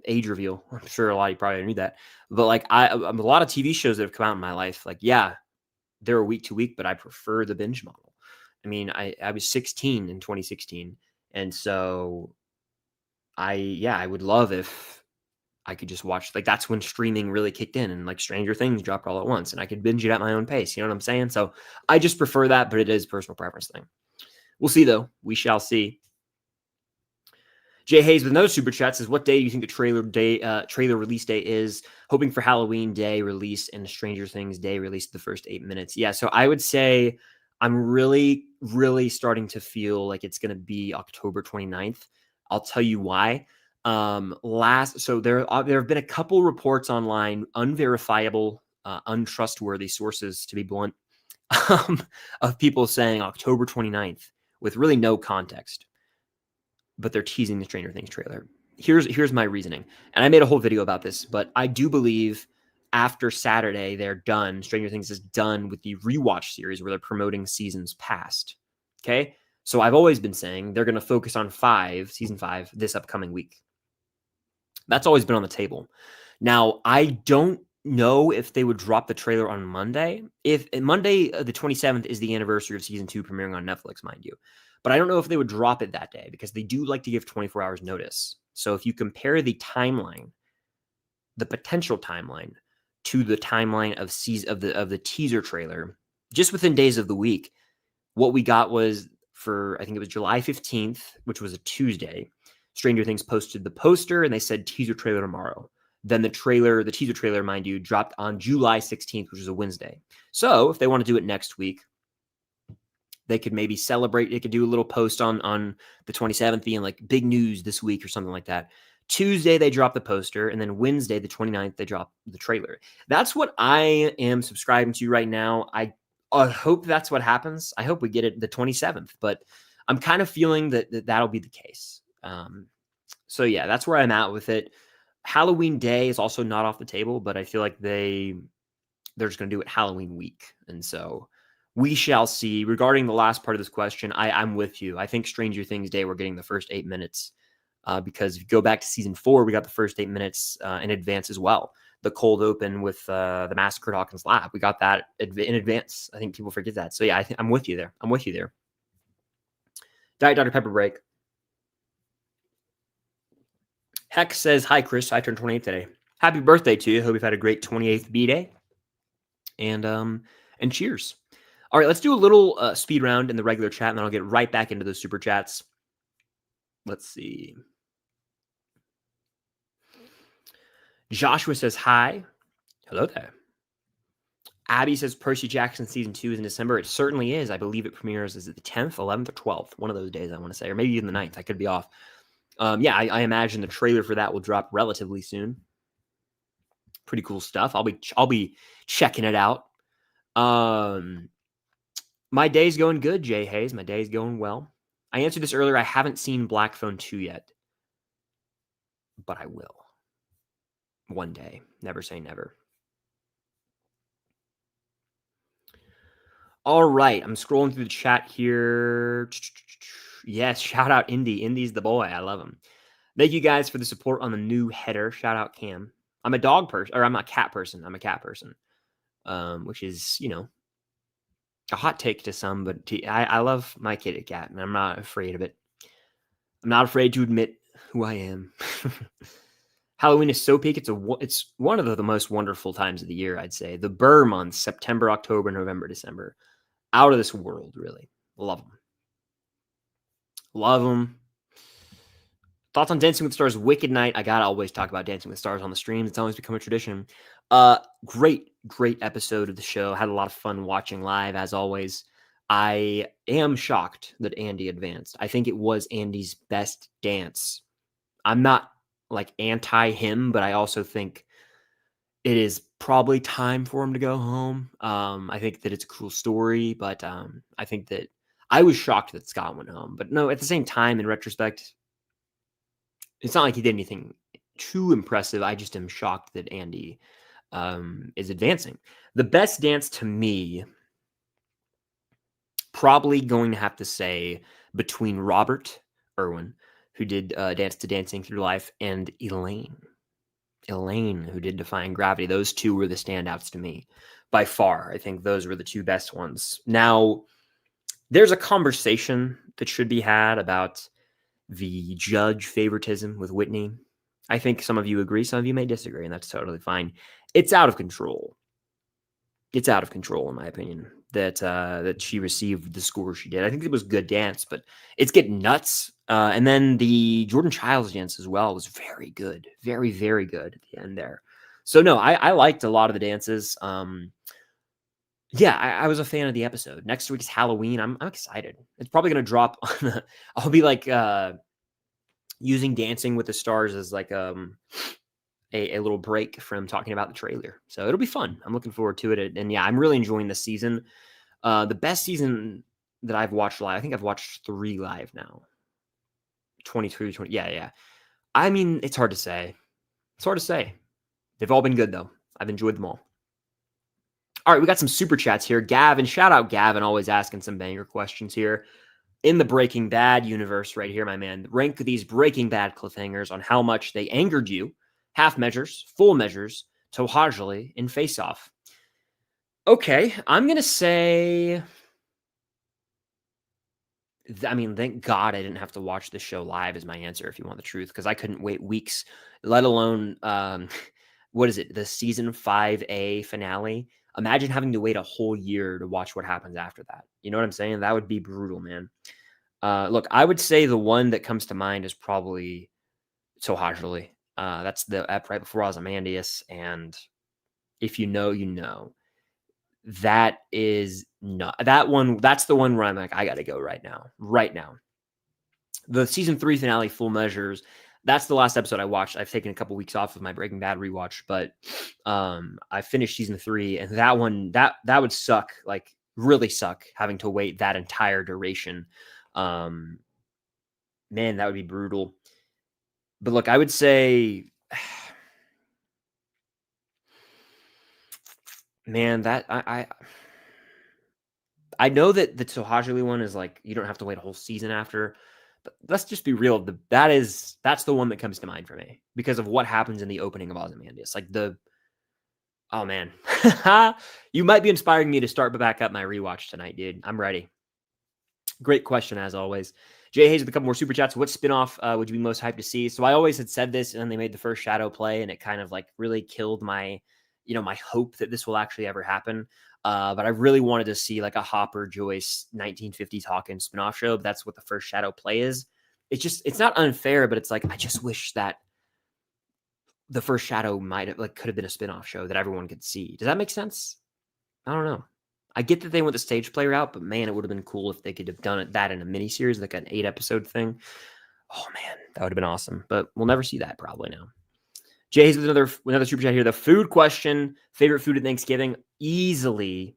age reveal. I'm sure a lot of you probably knew that. But a lot of TV shows that have come out in my life, yeah, they're week-to-week, but I prefer the binge model. I mean, I was 16 in 2016. And so I would love if I could just watch, that's when streaming really kicked in and Stranger Things dropped all at once and I could binge it at my own pace. You know what I'm saying? So I just prefer that, but it is a personal preference thing. We'll see though. We shall see. Jay Hayes with another super chat says, what day do you think the trailer release day is? Hoping for Halloween Day release and Stranger Things Day release the first 8 minutes. Yeah. So I would say I'm really, really starting to feel like it's going to be October 29th. I'll tell you why. So there have been a couple reports online, unverifiable, untrustworthy sources, to be blunt, of people saying October 29th with really no context, but they're teasing the Stranger Things trailer. Here's my reasoning, and I made a whole video about this, but I do believe after Saturday, they're done. Stranger Things is done with the rewatch series where they're promoting seasons past. Okay. So I've always been saying they're going to focus on season 5 this upcoming week. That's always been on the table. Now, I don't know if they would drop the trailer on Monday. If Monday, the 27th is the anniversary of season 2 premiering on Netflix, mind you. But I don't know if they would drop it that day because they do like to give 24 hours notice. So if you compare the timeline, the potential timeline, to the timeline of the teaser trailer, just within days of the week, what we got was I think it was July 15th, which was a Tuesday, Stranger Things posted the poster and they said teaser trailer tomorrow. Then the teaser trailer, mind you, dropped on July 16th, which is a Wednesday. So if they want to do it next week, they could maybe celebrate. They could do a little post on the 27th being big news this week or something like that. Tuesday, they drop the poster, and then Wednesday, the 29th, they drop the trailer. That's what I am subscribing to right now. I hope that's what happens. I hope we get it the 27th, but I'm kind of feeling that that'll be the case. So yeah, that's where I'm at with it. Halloween Day is also not off the table, but I feel like they're just going to do it Halloween week. And so we shall see. Regarding the last part of this question, I'm with you. I think Stranger Things Day, we're getting the first 8 minutes. Because if you go back to season 4, we got the first 8 minutes in advance as well. The cold open with the Massacre at Hawkins Lab. We got that in advance. I think people forget that. So yeah, I'm with you there. Diet Dr. Pepper break. Heck says, hi, Chris. I turned 28 today. Happy birthday to you. Hope you've had a great 28th B-Day. And cheers. All right, let's do a little speed round in the regular chat, and then I'll get right back into those super chats. Let's see. Joshua says hi. Hello there. Abby says Percy Jackson season 2 is in December. It certainly is. I believe it premieres is it the 10th, 11th, or 12th. One of those days, I want to say, or maybe even the 9th. I could be off. Yeah, I imagine the trailer for that will drop relatively soon. Pretty cool stuff. I'll be checking it out. My day's going good, Jay Hayes. My day's going well. I answered this earlier. I haven't seen Black Phone 2 yet, but I will. One day. Never say never. All right. I'm scrolling through the chat here. Yes, shout out Indy. Indy's the boy. I love him. Thank you guys for the support on the new header. Shout out Cam. I'm a dog person, or I'm a cat person. I'm a cat person, which is, a hot take to some, but I love my kitty cat, and I'm not afraid of it. I'm not afraid to admit who I am. Halloween is so peak. It's one of the most wonderful times of the year, I'd say. The Burr months, September, October, November, December. Out of this world, really. Love them. Love them. Thoughts on Dancing with the Stars Wicked Night? I gotta always talk about Dancing with the Stars on the streams. It's always become a tradition. Great episode of the show. Had a lot of fun watching live, as always. I am shocked that Andy advanced. I think it was Andy's best dance. I'm not like anti him, but I also think it is probably time for him to go home. I think that it's a cool story, but I think that I was shocked that Scott went home. But no, at the same time, in retrospect, it's not like he did anything too impressive. I just am shocked that Andy is advancing. The best dance to me, probably going to have to say between Robert Irwin, who did Dance to Dancing Through Life, and Elaine, who did Defying Gravity. Those two were the standouts to me by far. I think those were the two best ones. Now, there's a conversation that should be had about the judge favoritism with Whitney. I think some of you agree, some of you may disagree, and that's totally fine. It's out of control. It's out of control, in my opinion, that she received the score she did. I think it was good dance, but it's getting nuts. And then the Jordan Childs dance as well was very good. Very, very good at the end there. So, no, I liked a lot of the dances. Yeah, I was a fan of the episode. Next week's Halloween. I'm excited. It's probably going to drop on I'll be like using Dancing with the Stars as like a little break from talking about the trailer. So it'll be fun. I'm looking forward to it. And yeah, I'm really enjoying this season. The best season that I've watched live, I think I've watched 3 live now. 22, 20. Yeah. I mean, it's hard to say. They've all been good, though. I've enjoyed them all. All right, we got some super chats here. Gavin, shout out Gavin, always asking some banger questions here. In the Breaking Bad universe right here, my man, rank these Breaking Bad cliffhangers on how much they angered you. Half measures, full measures, Tohajali, and Face Off. Okay, I'm going to say... I mean, thank God I didn't have to watch this show live is my answer, if you want the truth, because I couldn't wait weeks, let alone, what is it, the season 5A finale? Imagine having to wait a whole year to watch what happens after that. You know what I'm saying? That would be brutal, man. Look, I would say the one that comes to mind is probably Tohajali. That's the app right before Ozymandias, and if you know, you know. That is not that one. That's the one where I'm like, I got to go right now. The season 3 finale, Full Measures. That's the last episode I watched. I've taken a couple weeks off of my Breaking Bad rewatch, but I finished season 3, and that one that would suck, like really suck, having to wait that entire duration. Man, that would be brutal. But look, I would say, man, that I know that the Tohajali one is like you don't have to wait a whole season after, but let's just be real. That's the one that comes to mind for me because of what happens in the opening of Ozymandias. Like oh man, you might be inspiring me to start back up my rewatch tonight, dude. I'm ready. Great question as always. Jay Hayes with a couple more super chats. What spinoff would you be most hyped to see? So I always had said this, and then they made the first Shadow play, and it kind of like really killed my my hope that this will actually ever happen. But I really wanted to see like a Hopper Joyce 1950s Hawkins spinoff show. But that's what the first Shadow play is. It's not unfair, but it's like, I just wish that the first Shadow could have been a spinoff show that everyone could see. Does that make sense? I don't know. I get that they went the stage play route, but man, it would have been cool if they could have done that in a miniseries, like an 8-episode thing. Oh man, that would have been awesome. But we'll never see that probably now. Jay's with another super chat here. The food question: favorite food at Thanksgiving? Easily.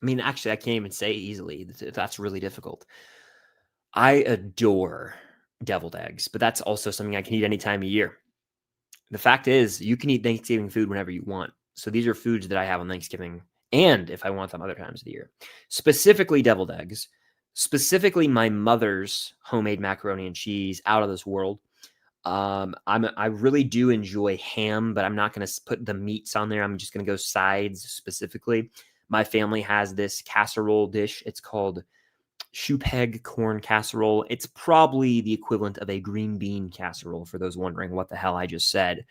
I mean, actually, I can't even say easily. That's really difficult. I adore deviled eggs, but that's also something I can eat any time of year. The fact is, you can eat Thanksgiving food whenever you want. So these are foods that I have on Thanksgiving, and if I want them other times of the year. Specifically deviled eggs, specifically my mother's homemade macaroni and cheese, out of this world. I really do enjoy ham, but I'm not going to put the meats on there. I'm just going to go sides specifically. My family has this casserole dish. It's called shoe peg corn casserole. It's probably the equivalent of a green bean casserole, for those wondering what the hell I just said.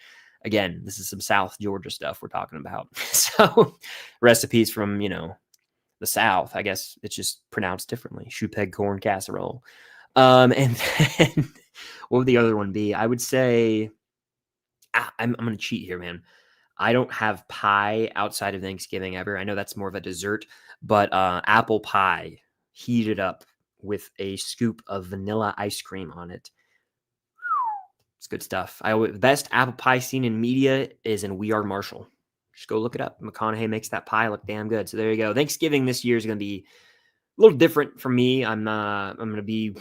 Again, this is some South Georgia stuff we're talking about. So recipes from, the South, I guess it's just pronounced differently. Shoe peg corn casserole. And then what would the other one be? I would say, I'm going to cheat here, man. I don't have pie outside of Thanksgiving ever. I know that's more of a dessert, but apple pie heated up with a scoop of vanilla ice cream on it. It's good stuff. The best apple pie scene in media is in We Are Marshall. Just go look it up. McConaughey makes that pie look damn good. So there you go. Thanksgiving this year is going to be a little different for me. I'm going to be,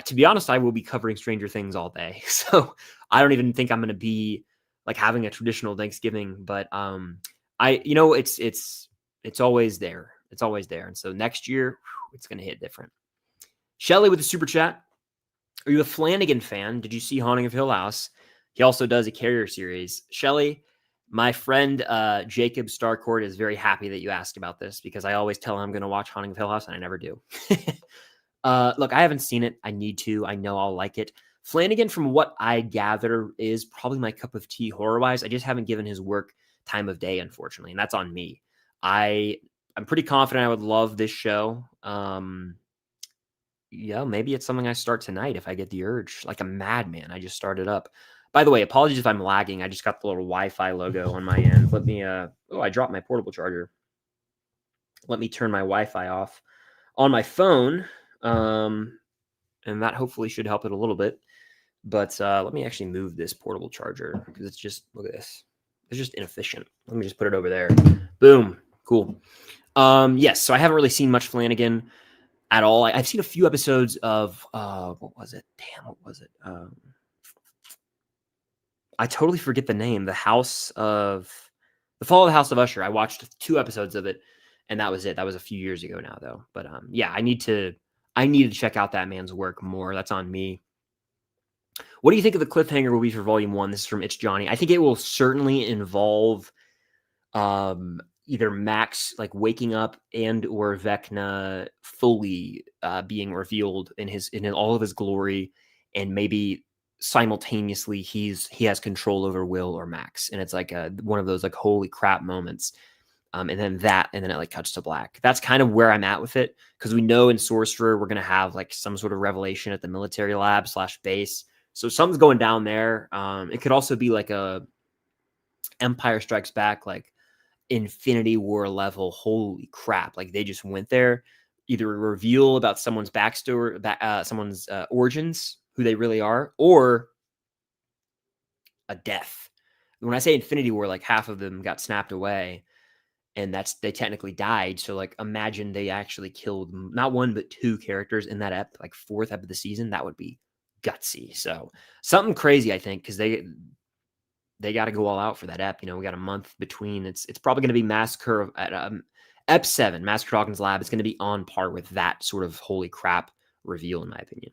to be honest, I will be covering Stranger Things all day. So I don't even think I'm going to be like having a traditional Thanksgiving, but it's always there. It's always there. And so next year, it's going to hit different. Shelly with the super chat. Are you a Flanagan fan? Did you see Haunting of Hill House? He also does a Carrier series. Shelly, my friend Jacob Starcourt is very happy that you asked about this, because I always tell him I'm going to watch Haunting of Hill House, and I never do. Look, I haven't seen it. I need to. I know I'll like it. Flanagan, from what I gather, is probably my cup of tea horror-wise. I just haven't given his work time of day, unfortunately, and that's on me. I'm pretty confident I would love this show. Yeah, maybe it's something I start tonight if I get the urge. Like a madman, I just started up. By the way, apologies if I'm lagging. I just got the little Wi-Fi logo on my end. Let me, I dropped my portable charger. Let me turn my Wi-Fi off on my phone. And that hopefully should help it a little bit. But let me actually move this portable charger, because it's just, look at this. It's just inefficient. Let me just put it over there. Boom. Cool. Yes, so I haven't really seen much Flanagan at all. I've seen a few episodes of, what was it? Damn, what was it? I totally forget the name. The Fall of the House of Usher. I watched 2 episodes of it, and that was it. That was a few years ago now, though. But yeah, I need to check out that man's work more. That's on me. What do you think of the cliffhanger will be for Volume 1? This is from It's Johnny. I think it will certainly involve either Max like waking up and or Vecna fully being revealed in all of his glory, and maybe simultaneously he has control over Will or Max, and it's like one of those like holy crap moments. And then it like cuts to black. That's kind of where I'm at with it, because we know in Sorcerer we're gonna have like some sort of revelation at the military lab / base. So something's going down there. It could also be like a Empire Strikes Back, like Infinity War level. Holy crap! Like they just went there. Either a reveal about someone's backstory, someone's origins, who they really are, or a death. When I say Infinity War, like half of them got snapped away, and they technically died. So like imagine they actually killed not 1 but 2 characters in that like 4th ep of the season. That would be gutsy. So something crazy, I think, because they got to go all out for that ep. We got a month between. It's probably going to be Massacre at ep 7, Massacre Hawkins Lab. It's going to be on par with that sort of holy crap reveal, in my opinion.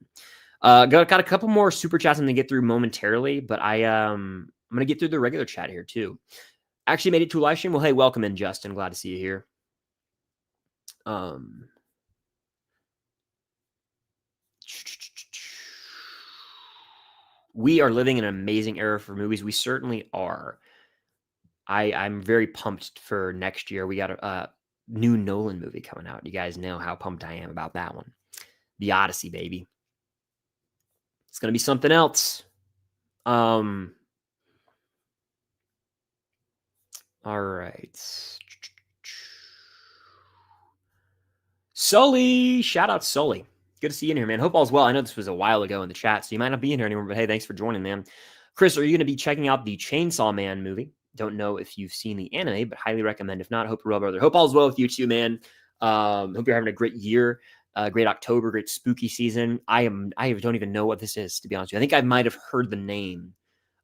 Got a couple more super chats I'm going to get through momentarily, but I'm going to get through the regular chat here too. Actually made it to a live stream. Well, hey, welcome in, Justin. Glad to see you here. We are living in an amazing era for movies. We certainly are. I'm very pumped for next year. We got a new Nolan movie coming out. You guys know how pumped I am about that one. The Odyssey, baby. It's gonna be something else. All right. Sully, shout out Sully. Good to see you in here, man. Hope all's well. I know this was a while ago in the chat, so you might not be in here anymore, but hey, thanks for joining, man. Chris, are you going to be checking out the Chainsaw Man movie? Don't know if you've seen the anime, but highly recommend. If not, hope you're well, brother. Hope all's well with you too, man. Hope you're having a great year, great October, great spooky season. I don't even know what this is, to be honest with you. I think I might have heard the name,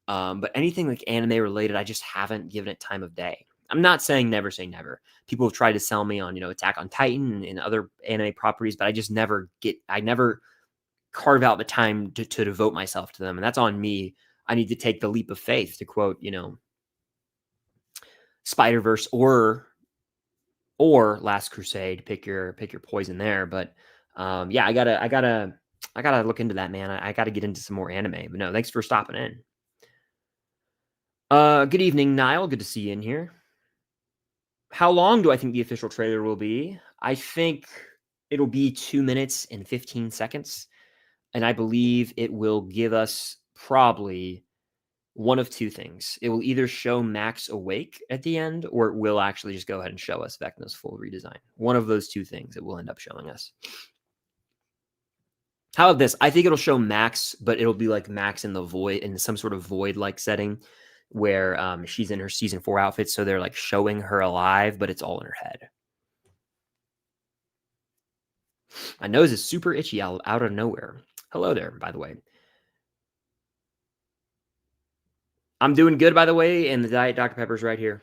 but anything like anime related, I just haven't given it time of day. I'm not saying never say never. People have tried to sell me on, Attack on Titan and other anime properties, but I just never carve out the time to devote myself to them. And that's on me. I need to take the leap of faith, to quote, Spider-Verse or Last Crusade. Pick your poison there. But yeah, I gotta look into that, man. I gotta get into some more anime. But no, thanks for stopping in. Good evening, Niall. Good to see you in here. How long do I think the official trailer will be? I think it'll be 2 minutes and 15 seconds. And I believe it will give us probably one of two things. It will either show Max awake at the end, or it will actually just go ahead and show us Vecna's full redesign. One of those two things it will end up showing us. How about this? I think it'll show Max, but it'll be like Max in the void, in some sort of void-like setting where she's in her season 4 outfit. So they're like showing her alive, but it's all in her head. My nose is super itchy out of nowhere. Hello there, by the way. I'm doing good, by the way, and the Diet Dr. Pepper's right here.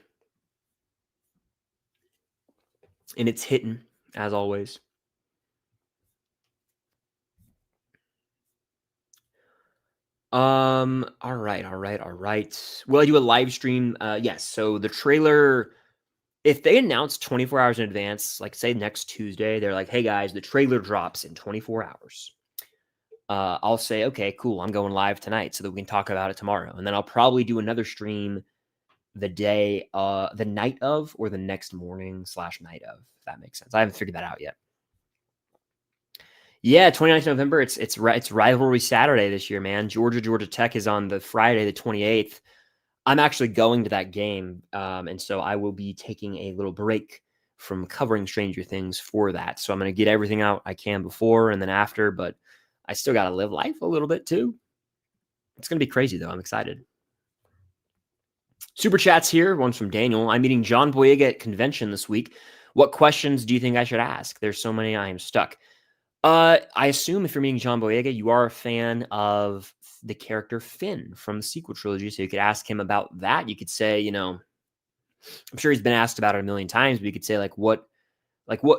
And it's hitting, as always. All right. Will I do a live stream? Yes. So the trailer, if they announce 24 hours in advance, like say next Tuesday, they're like, hey guys, the trailer drops in 24 hours. I'll say, okay, cool. I'm going live tonight so that we can talk about it tomorrow. And then I'll probably do another stream the night of, or the next morning / night of, if that makes sense. I haven't figured that out yet. Yeah, 29th November. It's rivalry Saturday this year, man. Georgia Tech is on the Friday, the 28th. I'm actually going to that game, and so I will be taking a little break from covering Stranger Things for that. So I'm going to get everything out I can before and then after, but I still got to live life a little bit too. It's going to be crazy, though. I'm excited. Super chats here. One's from Daniel. I'm meeting John Boyega at convention this week. What questions do you think I should ask? There's so many. I am stuck. I assume if you're meeting John Boyega, you are a fan of the character Finn from the sequel trilogy. So you could ask him about that. You could say, I'm sure he's been asked about it a million times, but you could say what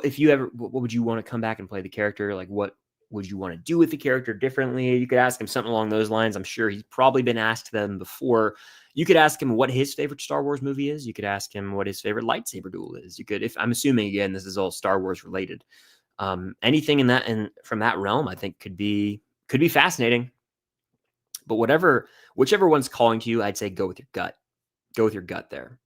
if you ever, what would you want to come back and play the character? Like, what would you want to do with the character differently? You could ask him something along those lines. I'm sure he's probably been asked them before. You could ask him what his favorite Star Wars movie is. You could ask him what his favorite lightsaber duel is. You could, if I'm assuming again, this is all Star Wars related. Anything in that and from that realm, I think could be fascinating. But whichever one's calling to you, I'd say go with your gut. Go with your gut there.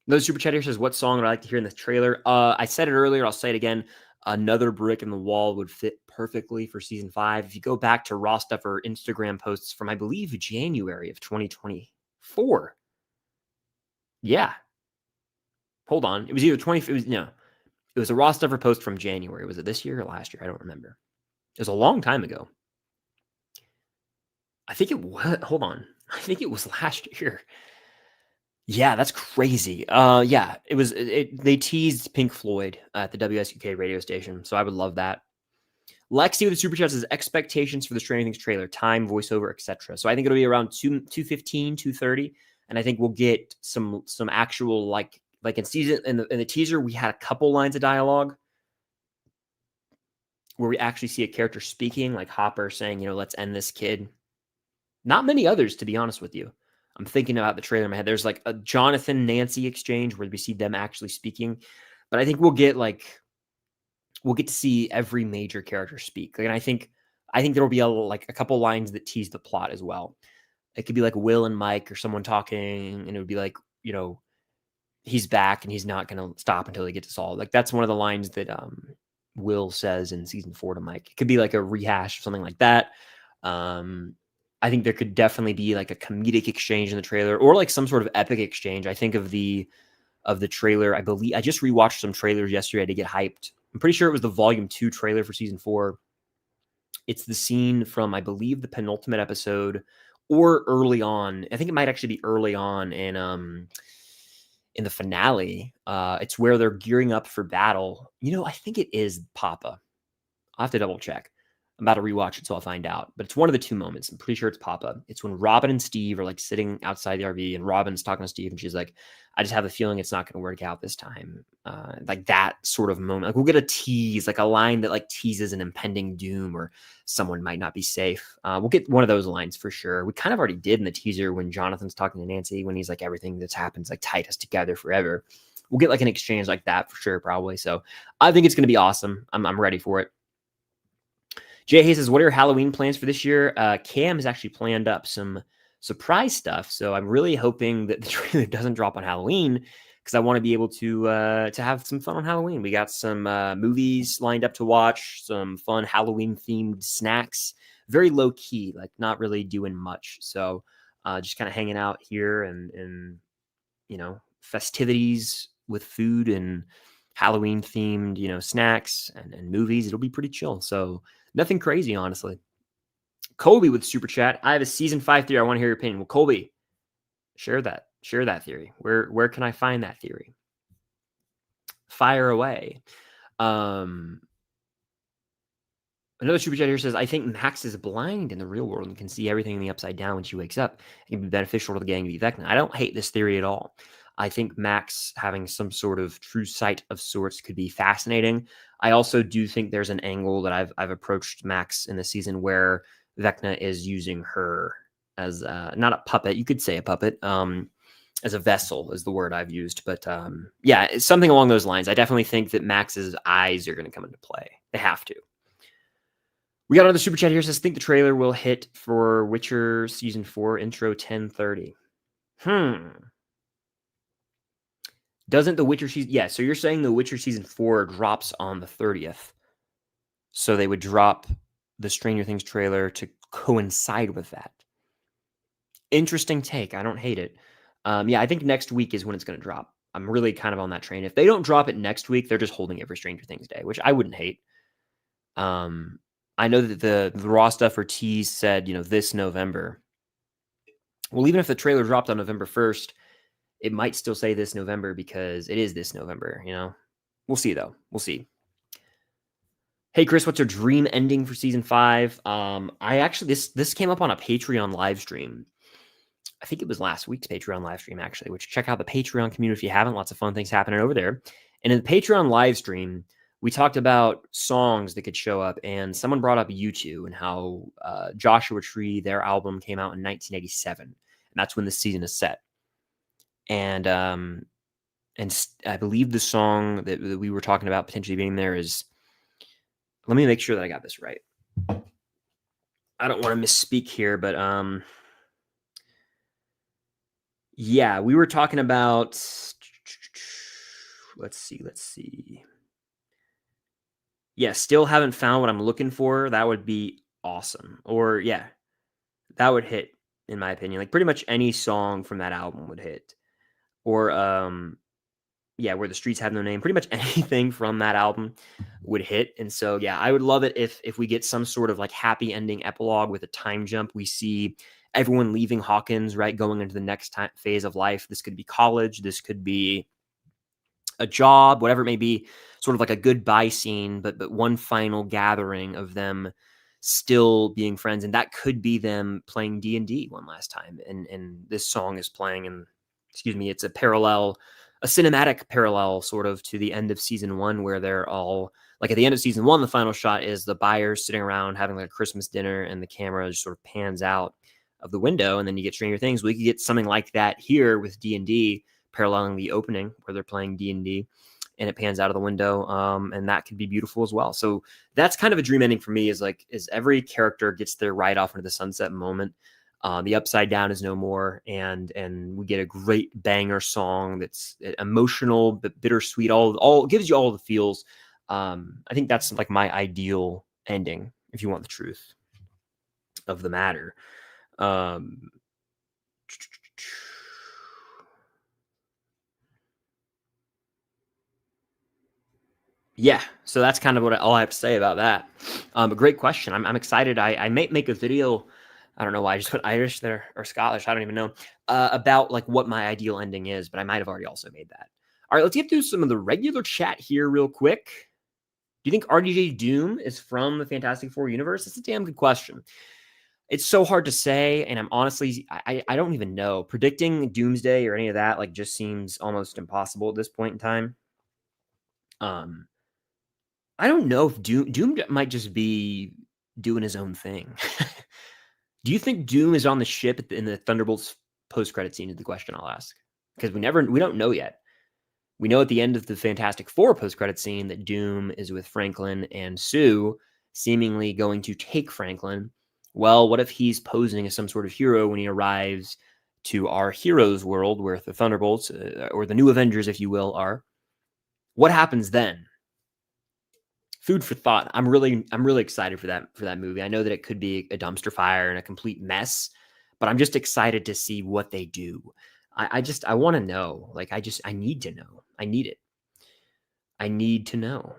Another super chat here says, "What song would I like to hear in the trailer?" I said it earlier. I'll say it again. Another Brick in the Wall would fit perfectly for season 5. If you go back to Raw Stuffer Instagram posts from, I believe, January of 2024. Yeah. Hold on. It was either 20. It was a Raw Stuffer post from January. Was it this year or last year? I don't remember. It was a long time ago. I think it was. Hold on. I think it was last year. Yeah, that's crazy. Yeah, it was. They teased Pink Floyd at the WSUK radio station, so I would love that. Lexi with the super chat says expectations for the Stranger Things trailer, time, voiceover, etc. So I think it'll be around 2:15, 2:30, and I think we'll get some actual like in the teaser we had a couple lines of dialogue where we actually see a character speaking, like Hopper saying, let's end this kid. Not many others, to be honest with you. I'm thinking about the trailer in my head. There's like a Jonathan Nancy exchange where we see them actually speaking, but I think we'll get to see every major character speak. Like, and I think there will be a couple lines that tease the plot as well. It could be like Will and Mike or someone talking, and it would be like, he's back and he's not going to stop until he gets us all. Like that's one of the lines that Will says in season 4 to Mike. It could be like a rehash of something like that. I think there could definitely be like a comedic exchange in the trailer or like some sort of epic exchange. I think of the trailer. I believe I just rewatched some trailers yesterday to get hyped. I'm pretty sure it was the volume 2 trailer for season 4. It's the scene from, I believe, the penultimate episode or early on. I think it might actually be early on in the finale. It's where they're gearing up for battle. I think it is Papa. I'll have to double check. I'm about to rewatch it, so I'll find out. But it's one of the 2 moments. I'm pretty sure it's Papa. It's when Robin and Steve are like sitting outside the RV, and Robin's talking to Steve, and she's like, "I just have a feeling it's not going to work out this time." Like that sort of moment. Like we'll get a tease, like a line that like teases an impending doom, or someone might not be safe. We'll get one of those lines for sure. We kind of already did in the teaser when Jonathan's talking to Nancy, when he's like, "Everything that's happened like tied us together forever." We'll get like an exchange like that for sure, probably. So I think it's going to be awesome. I'm ready for it. Jay Hayes says, what are your Halloween plans for this year? Cam has actually planned up some surprise stuff. So I'm really hoping that the trailer doesn't drop on Halloween because I want to be able to have some fun on Halloween. We got some movies lined up to watch, some fun Halloween-themed snacks. Very low-key, like not really doing much. So just kind of hanging out here and festivities with food and Halloween-themed, snacks and movies. It'll be pretty chill. So nothing crazy, honestly. Colby with Super Chat. I have a season 5 theory. I want to hear your opinion. Well, Colby, share that theory. Where can I find that theory? Fire away. Another Super Chat here says, I think Max is blind in the real world and can see everything in the Upside Down when she wakes up. It can be beneficial to the gang of Vecna. I don't hate this theory at all. I think Max having some sort of true sight of sorts could be fascinating. I also do think there's an angle that I've approached Max in the season where Vecna is using her as not a puppet. You could say a puppet, as a vessel is the word I've used. But yeah, it's something along those lines. I definitely think that Max's eyes are going to come into play. They have to. We got another Super Chat here. Says, think the trailer will hit for Witcher Season 4 intro 10:30. Doesn't the Witcher season... Yeah, so you're saying the Witcher Season 4 drops on the 30th. So they would drop the Stranger Things trailer to coincide with that. Interesting take. I don't hate it. Yeah, I think next week is when it's going to drop. I'm really kind of on that train. If they don't drop it next week, they're just holding it for Stranger Things Day, which I wouldn't hate. I know that the raw stuff for tease said, this November. Well, even if the trailer dropped on November 1st, it might still say this November because it is this November, We'll see, though. We'll see. Hey, Chris, what's your dream ending for season 5? I actually, this came up on a Patreon live stream. I think it was last week's Patreon live stream, actually, which check out the Patreon community if you haven't. Lots of fun things happening over there. And in the Patreon live stream, we talked about songs that could show up, and someone brought up U2 and how Joshua Tree, their album, came out in 1987. And that's when the season is set. And I believe the song that we were talking about potentially being there is, let me make sure that I got this right. I don't want to misspeak here, but yeah, we were talking about, let's see. Yeah, still haven't found what I'm looking for. That would be awesome. Or yeah, that would hit, in my opinion. Like pretty much any song from that album would hit. Or yeah, Where the Streets Have No Name. Pretty much anything from that album would hit. And so yeah, I would love it if we get some sort of like happy ending epilogue with a time jump. We see everyone leaving Hawkins, right, going into the next phase of life. This could be college. This could be a job, whatever it may be, sort of like a goodbye scene, but one final gathering of them still being friends. And that could be them playing D&D one last time. And this song is playing, and it's a cinematic parallel sort of to the end of season 1, where they're all like at the end of season 1, the final shot is the Byers sitting around having like a Christmas dinner, and the camera just sort of pans out of the window, and then you get Stranger Things. We could get something like that here with D&D, paralleling the opening where they're playing D&D, and it pans out of the window, and that could be beautiful as well. So that's kind of a dream ending for me, is every character gets their ride off into the sunset moment. The Upside Down is no more, and we get a great banger song that's emotional but bittersweet. All gives you all the feels. I think that's like my ideal ending, if you want the truth of the matter. Yeah, so that's kind of all I have to say about that. A great question. I'm excited. I may make a video. I don't know why I just put Irish there or Scottish. I don't even know about like what my ideal ending is, but I might have already also made that. All right, let's get through some of the regular chat here real quick. Do you think RDJ Doom is from the Fantastic Four universe? It's a damn good question. It's so hard to say, and I'm honestly, I don't even know. Predicting Doomsday or any of that like just seems almost impossible at this point in time. I don't know if Doom might just be doing his own thing. Do you think Doom is on the ship in the Thunderbolts post-credit scene is the question I'll ask. Because we don't know yet. We know at the end of the Fantastic Four post-credit scene that Doom is with Franklin and Sue, seemingly going to take Franklin. Well, what if he's posing as some sort of hero when he arrives to our heroes' world where the Thunderbolts, or the New Avengers, if you will, are? What happens then? Food for thought. I'm really excited for that movie. I know that it could be a dumpster fire and a complete mess, but I'm just excited to see what they do. I want to know. Like I need to know. I need it. I need to know.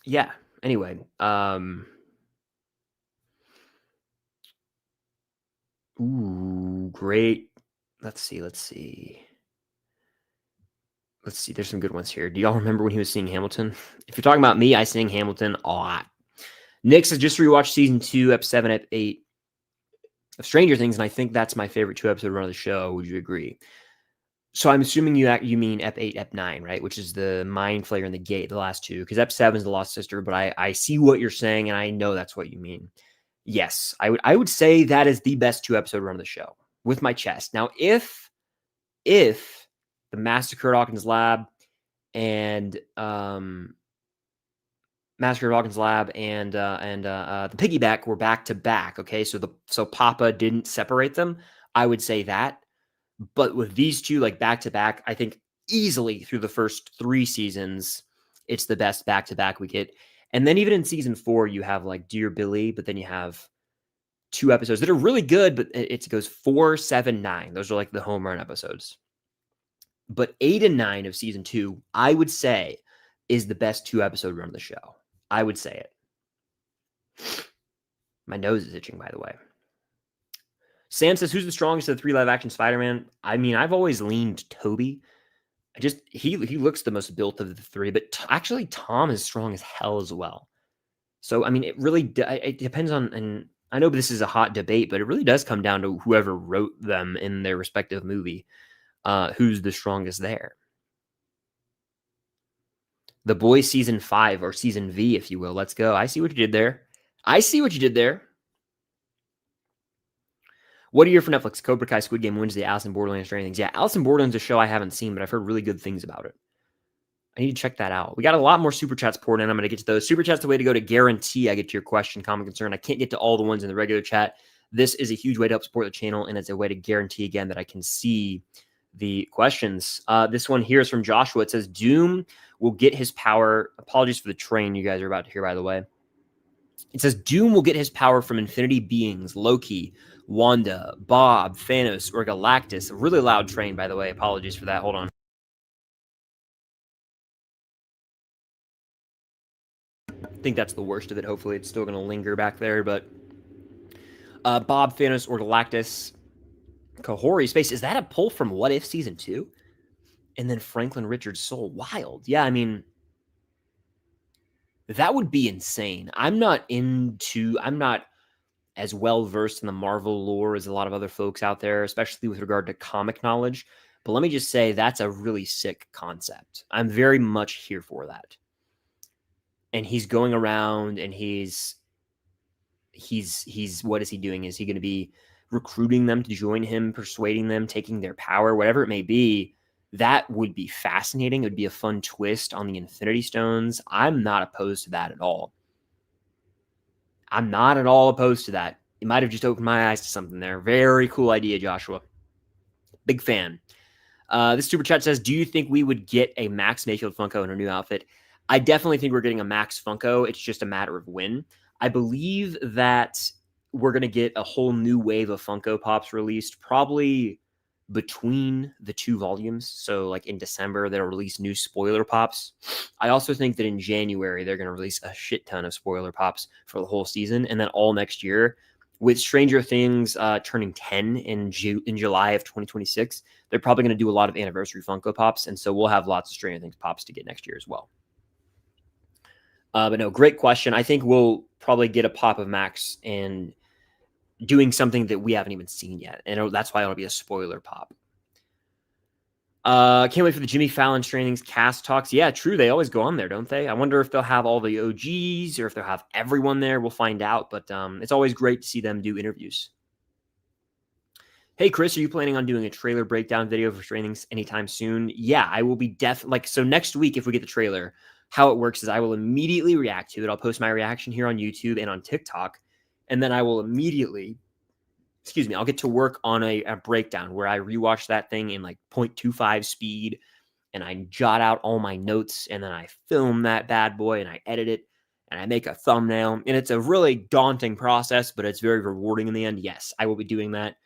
Yeah. Anyway, ooh, great. Let's see. There's some good ones here. Do y'all remember when he was singing Hamilton? If you're talking about me, I sing Hamilton a lot. Nix has just rewatched season 2, ep 7, ep 8 of Stranger Things, and I think that's my favorite 2-episode run of the show. Would you agree? So I'm assuming you mean ep 8, ep 9, right? Which is the Mind Flayer and the Gate, the last two, because ep 7 is the Lost Sister. But I see what you're saying, and I know that's what you mean. Yes, I would say that is the best 2-episode run of the show with my chest. Now, if the Massacre at Hawkins Lab and the Piggyback were back to back, okay? So Papa didn't separate them. I would say that. But with these two like back to back, I think easily through the first 3 seasons, it's the best back to back we get. And then even in season 4, you have like Dear Billy, but then you have 2 episodes that are really good, but it goes 4, 7, 9. Those are like the home run episodes. But 8 and 9 of season 2, I would say, is the best 2-episode run of the show. I would say it. My nose is itching, by the way. Sam says, who's the strongest of the 3 live-action Spider-Man? I mean, I've always leaned Toby. He looks the most built of the 3, but actually Tom is strong as hell as well. So, I mean, it depends on, and I know this is a hot debate, but it really does come down to whoever wrote them in their respective movie. Who's the strongest there? The Boys season 5, or season V, if you will. Let's go. I see what you did there. What a year for Netflix. Cobra Kai, Squid Game, Wednesday, Alice in Borderland, Stranger Things. Yeah, Alice in Borderland's a show I haven't seen, but I've heard really good things about it. I need to check that out. We got a lot more super chats poured in. I'm going to get to those. Super chats the way to go to guarantee I get to your question, comment, concern. I can't get to all the ones in the regular chat. This is a huge way to help support the channel, and it's a way to guarantee, again, that I can see the questions. This one here is from Joshua. It says, Doom will get his power. Apologies for the train you guys are about to hear, by the way. It says, Doom will get his power from infinity beings, Loki, Wanda, Bob, Thanos, or Galactus. A really loud train, by the way. Apologies for that. Hold on. I think that's the worst of it. Hopefully it's still going to linger back there, but Bob, Thanos, or Galactus. Kahori Space. Is that a pull from What If Season 2? And then Franklin Richards' Soul. Wild. Yeah, I mean, that would be insane. I'm not as well versed in the Marvel lore as a lot of other folks out there, especially with regard to comic knowledge. But let me just say that's a really sick concept. I'm very much here for that. And he's going around and he's what is he doing? Is he going to be recruiting them to join him, persuading them, taking their power, whatever it may be? That would be fascinating. It would be a fun twist on the Infinity Stones. I'm not opposed to that at all. I'm not at all opposed to that. You might have just opened my eyes to something there. Very cool idea, Joshua. Big fan. This super chat says, do you think we would get a Max Mayfield Funko in a new outfit? I definitely think we're getting a Max Funko. It's just a matter of when. I believe that we're going to get a whole new wave of Funko Pops released probably between the two volumes. So like in December, they'll release new spoiler pops. I also think that in January, they're going to release a shit ton of spoiler pops for the whole season. And then all next year, with Stranger Things turning 10 in July of 2026, they're probably going to do a lot of anniversary Funko Pops. And so we'll have lots of Stranger Things Pops to get next year as well. But no, great question. I think we'll probably get a pop of Max and doing something that we haven't even seen yet. And that's why it'll be a spoiler pop. Can't wait for the Jimmy Fallon Stranger Things cast talks. Yeah, true. They always go on there, don't they? I wonder if they'll have all the OGs or if they'll have everyone there. We'll find out. But it's always great to see them do interviews. Hey, Chris, are you planning on doing a trailer breakdown video for Stranger Things anytime soon? Yeah, I will be so next week, if we get the trailer, how it works is I will immediately react to it. I'll post my reaction here on YouTube and on TikTok. And then I will immediately, I'll get to work on a breakdown where I rewatch that thing in like 0.25 speed and I jot out all my notes and then I film that bad boy and I edit it and I make a thumbnail. And it's a really daunting process, but it's very rewarding in the end. Yes, I will be doing that.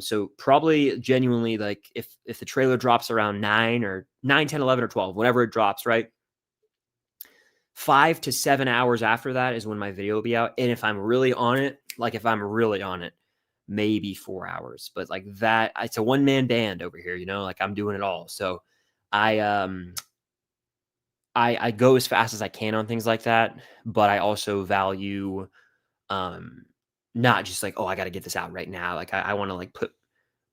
So probably genuinely, like if the trailer drops around 9, 10, 11, or 12, whenever it drops, right? 5 to 7 hours after that is when my video will be out. And if I'm really on it, maybe 4 hours, but like that, it's a one-man band over here, like I'm doing it all. So I go as fast as I can on things like that, but I also value, not just like, oh, I got to get this out right now. Like I want to like put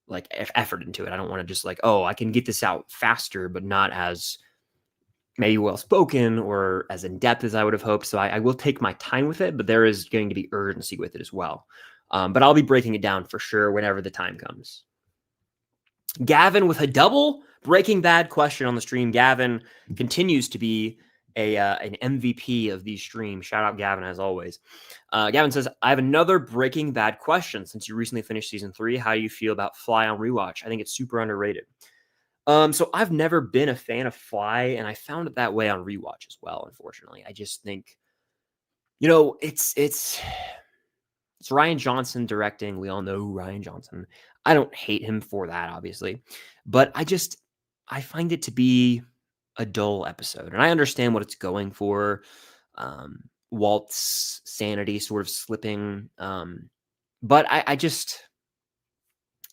like effort into it. I don't want to just like, oh, I can get this out faster, but not as maybe well spoken or as in depth as I would have hoped. So I will take my time with it, but there is going to be urgency with it as well. But I'll be breaking it down for sure whenever the time comes. Gavin with a double Breaking Bad question on the stream. Gavin continues to be an MVP of these streams. Shout out Gavin as always. Gavin says, I have another Breaking Bad question. Since you recently finished season 3, how do you feel about Fly on rewatch? I think it's super underrated. So I've never been a fan of Fly, and I found it that way on rewatch as well. Unfortunately, I just think, it's Ryan Johnson directing. We all know Ryan Johnson. I don't hate him for that, obviously, but I find it to be a dull episode, and I understand what it's going for. Walt's sanity sort of slipping, but I just.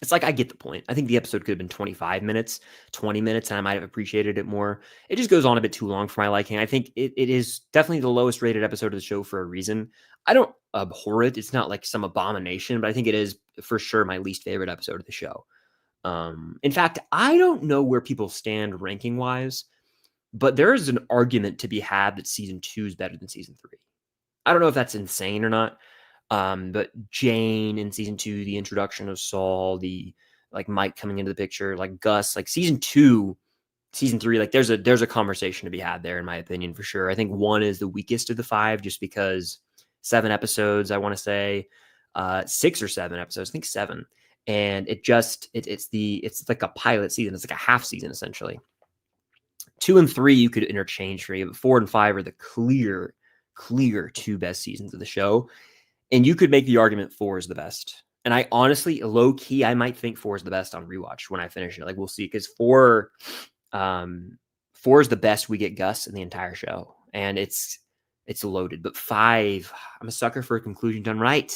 It's like I get the point. I think the episode could have been 25 minutes, 20 minutes, and I might have appreciated it more. It just goes on a bit too long for my liking. I think it is definitely the lowest rated episode of the show for a reason. I don't abhor it. It's not like some abomination, but I think it is for sure my least favorite episode of the show. In fact, I don't know where people stand ranking wise, but there is an argument to be had that season 2 is better than season 3. I don't know if that's insane or not. But Jane in season 2, the introduction of Saul, the like Mike coming into the picture, like Gus, like season 2, season 3, like there's a conversation to be had there, in my opinion, for sure. I think 1 is the weakest of the 5, just because 7 episodes, I want to say, 6 or 7 episodes, I think 7. And it's like a pilot season. It's like a half season, essentially. 2 and 3, you could interchange for me, but 4 and 5 are the clear 2 best seasons of the show. And you could make the argument 4 is the best. And I honestly, low key, I might think 4 is the best on rewatch when I finish it. Like we'll see, because 4 is the best we get Gus in the entire show, and it's loaded. But 5, I'm a sucker for a conclusion done right.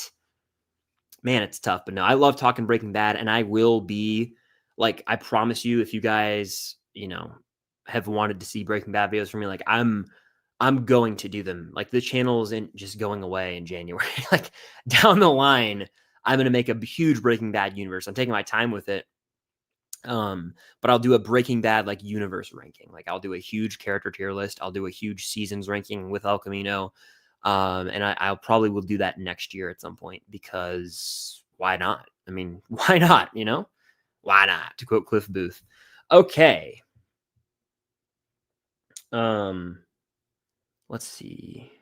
Man, it's tough. But no, I love talking Breaking Bad, and I will be like, I promise you, if you guys, have wanted to see Breaking Bad videos from me, like I'm going to do them. Like the channel isn't just going away in January. Like down the line, I'm going to make a huge Breaking Bad universe. I'm taking my time with it. But I'll do a Breaking Bad like universe ranking. Like I'll do a huge character tier list. I'll do a huge seasons ranking with El Camino. And I'll probably will do that next year at some point, because why not? I mean, why not? Why not? To quote Cliff Booth. Okay. Let's see.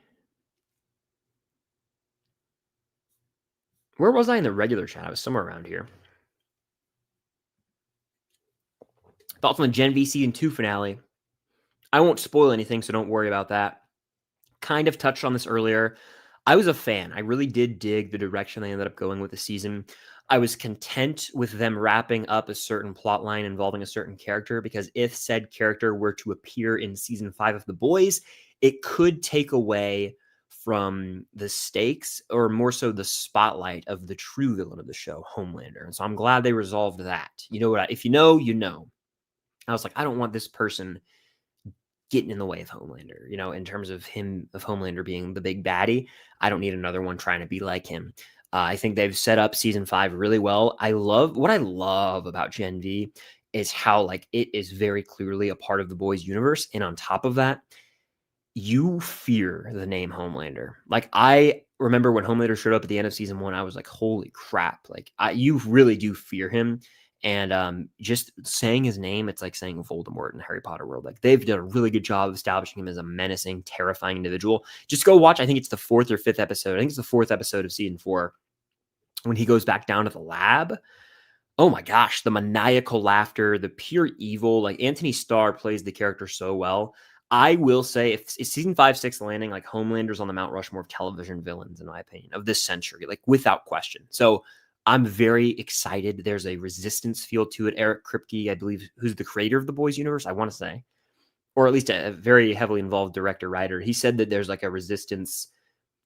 Where was I in the regular chat? I was somewhere around here. Thoughts on the Gen V Season 2 finale? I won't spoil anything, so don't worry about that. Kind of touched on this earlier. I was a fan. I really did dig the direction they ended up going with the season. I was content with them wrapping up a certain plot line involving a certain character, because if said character were to appear in season 5 of The Boys, it could take away from the stakes, or more so the spotlight of the true villain of the show, Homelander. And so I'm glad they resolved that. You know what? If you know, you know. I was like, I don't want this person getting in the way of Homelander, in terms of Homelander being the big baddie. I don't need another one trying to be like him. I think they've set up season 5 really well. What I love about Gen V is how it is very clearly a part of the Boys universe. And on top of that, you fear the name Homelander. I remember when Homelander showed up at the end of season 1, I was like, holy crap. You really do fear him. And just saying his name, it's like saying Voldemort in Harry Potter world. They've done a really good job of establishing him as a menacing, terrifying individual. Just go watch. I think it's the 4th or 5th episode. I think it's the 4th episode of season 4 when he goes back down to the lab. Oh my gosh, the maniacal laughter, the pure evil. Anthony Starr plays the character so well. I will say, if season 5, 6 landing, Homelander's on the Mount Rushmore of television villains, in my opinion, of this century, without question. So I'm very excited. There's a resistance feel to it. Eric Kripke, I believe, who's the creator of the Boys universe, I want to say, or at least a very heavily involved director, writer. He said that there's a resistance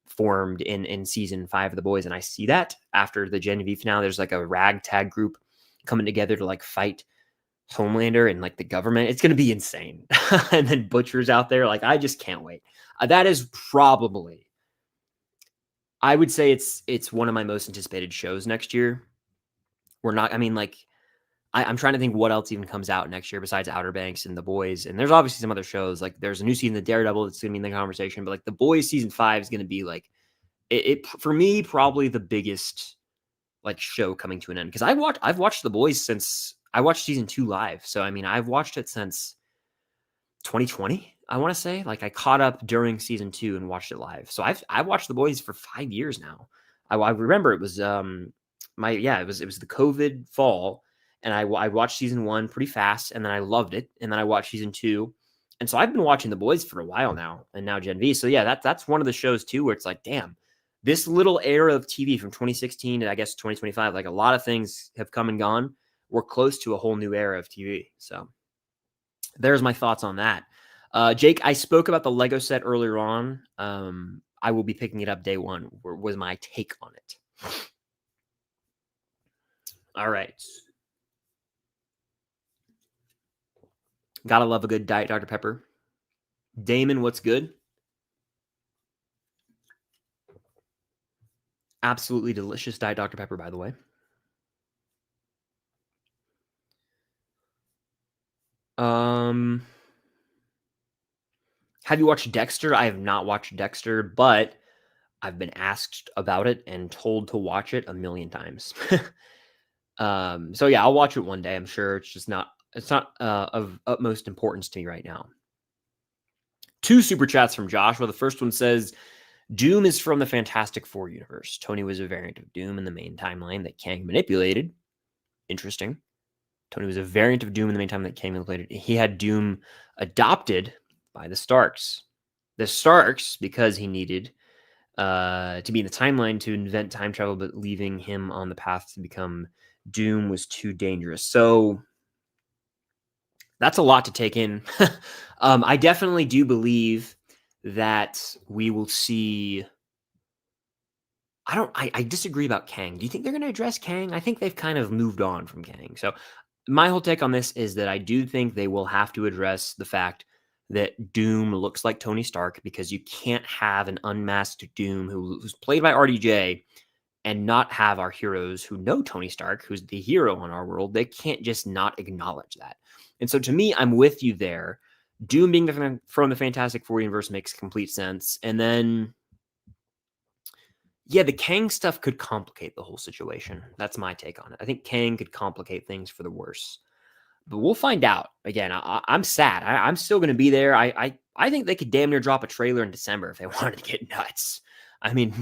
formed in season 5 of the Boys. And I see that after the Gen V finale, there's a ragtag group coming together to fight Homelander and the government. It's going to be insane. And then Butcher's out there. I just can't wait. That is probably, I would say it's one of my most anticipated shows next year. I'm trying to think what else even comes out next year besides Outer Banks and The Boys. And there's obviously some other shows. There's a new season of Daredevil that's going to be in the conversation. But The Boys season 5 is going to be it for me, probably the biggest show coming to an end. Because I've watched The Boys since I watched season 2 live. So I've watched it since 2020. I want to say I caught up during season 2 and watched it live. So I've watched The Boys for 5 years now. I remember it was it was the COVID fall. And I watched season 1 pretty fast, and then I loved it. And then I watched season 2. And so I've been watching The Boys for a while now, and now Gen V. So yeah, that's one of the shows too, where it's damn, this little era of TV from 2016 to I guess 2025, a lot of things have come and gone. We're close to a whole new era of TV. So there's my thoughts on that. Jake, I spoke about the Lego set earlier on. I will be picking it up day 1. Was my take on it. All right. Gotta love a good Diet Dr. Pepper. Damon, what's good? Absolutely delicious Diet Dr. Pepper, by the way. Have you watched Dexter? I have not watched Dexter, but I've been asked about it and told to watch it a million times. So yeah, I'll watch it one day. I'm sure it's not of utmost importance to me right now. 2 super chats from Joshua. The first one says, Doom is from the Fantastic Four universe. Tony was a variant of Doom in the main timeline that Kang manipulated. Interesting. Tony was a variant of Doom in the main timeline that Kang manipulated. He had Doom adopted by the Starks. The Starks, because he needed to be in the timeline to invent time travel, but leaving him on the path to become Doom was too dangerous. So that's a lot to take in. I definitely do believe that we will see. I disagree about Kang. Do you think they're going to address Kang? I think they've kind of moved on from Kang. So my whole take on this is that I do think they will have to address the fact that Doom looks like Tony Stark, because you can't have an unmasked Doom who's played by RDJ and not have our heroes who know Tony Stark, who's the hero in our world. They can't just not acknowledge that. And so to me, I'm with you there. Doom being from the Fantastic Four universe makes complete sense. And then, yeah, the Kang stuff could complicate the whole situation. That's my take on it. I think Kang could complicate things for the worse. But we'll find out. Again, I'm sad. I'm still going to be there. I think they could damn near drop a trailer in December if they wanted to get nuts. I mean,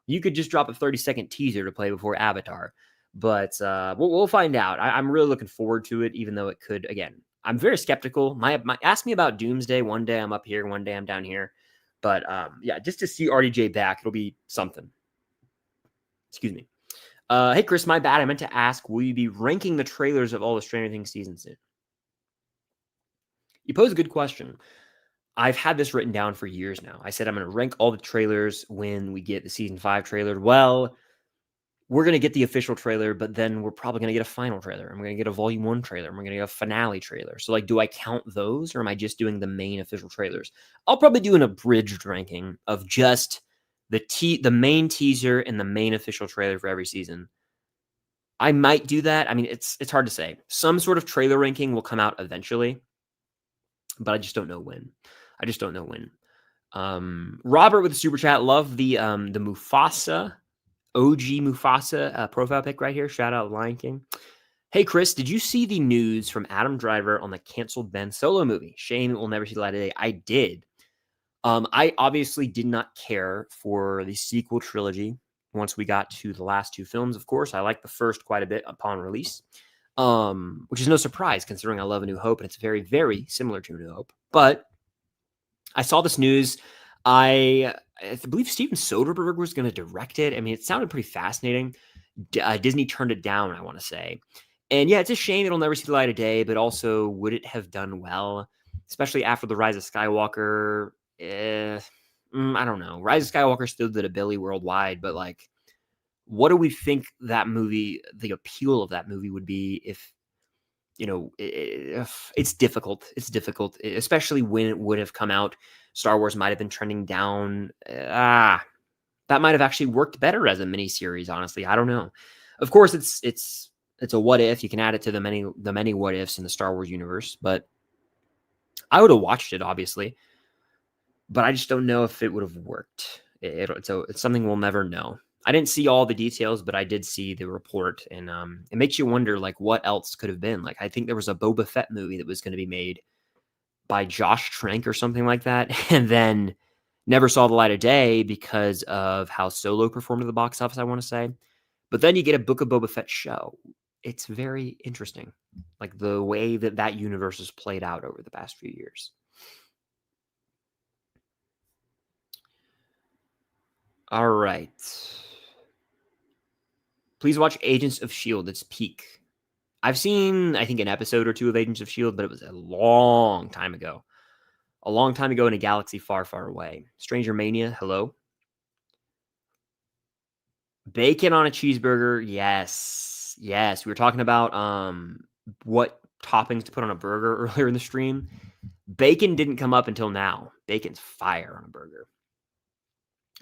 You could just drop a 30-second teaser to play before Avatar. But we'll find out. I'm really looking forward to it, even though it could, again, I'm very skeptical. Ask me about Doomsday. One day I'm up here, one day I'm down here. But yeah, just to see RDJ back, it'll be something. Excuse me. Hey, Chris, my bad. I meant to ask, will you be ranking the trailers of all the Stranger Things seasons soon? You pose a good question. I've had this written down for years now. I said I'm going to rank all the trailers when we get the season 5 trailer. Well, we're going to get the official trailer, but then we're probably going to get a final trailer. I'm going to get a volume 1 trailer. We're going to get a finale trailer. So, like, do I count those, or am I just doing the main official trailers? I'll probably do an abridged ranking of just the main teaser and the main official trailer for every season. I might do that. I mean, it's hard to say. Some sort of trailer ranking will come out eventually, but I just don't know when. Robert with the super chat, love the Mufasa, OG Mufasa profile pic right here. Shout out Lion King. Hey Chris, did you see the news from Adam Driver on the canceled Ben Solo movie? Shame it will never see the light of day. I did. I obviously did not care for the sequel trilogy once we got to the last 2 films. Of course, I liked the first quite a bit upon release, which is no surprise considering I love A New Hope, and it's very, very similar to A New Hope. But I saw this news. I believe Steven Soderbergh was going to direct it. I mean, it sounded pretty fascinating. Disney turned it down, I want to say. And yeah, it's a shame it'll never see the light of day, but also, would it have done well, especially after The Rise of Skywalker? I don't know. Rise of Skywalker still did a billy worldwide, but like, what do we think that movie, the appeal of that movie would be if, if it's difficult. It's difficult, especially when it would have come out. Star Wars might have been trending down. That might have actually worked better as a miniseries, honestly. I don't know. Of course, it's a what if. You can add it to the many what ifs in the Star Wars universe, but I would have watched it, obviously. But I just don't know if it would have worked. It's something we'll never know. I didn't see all the details, but I did see the report, and it makes you wonder, like, what else could have been. Like, I think there was a Boba Fett movie that was going to be made by Josh Trank or something like that, and then never saw the light of day because of how Solo performed at the box office, I want to say. But then you get a Book of Boba Fett show. It's very interesting, like the way that universe has played out over the past few years. All right. Please watch Agents of S.H.I.E.L.D. It's peak. I've seen, I think, an episode or 2 of Agents of S.H.I.E.L.D., but it was a long time ago. A long time ago in a galaxy far, far away. Stranger Mania, hello. Bacon on a cheeseburger, yes. Yes, we were talking about what toppings to put on a burger earlier in the stream. Bacon didn't come up until now. Bacon's fire on a burger.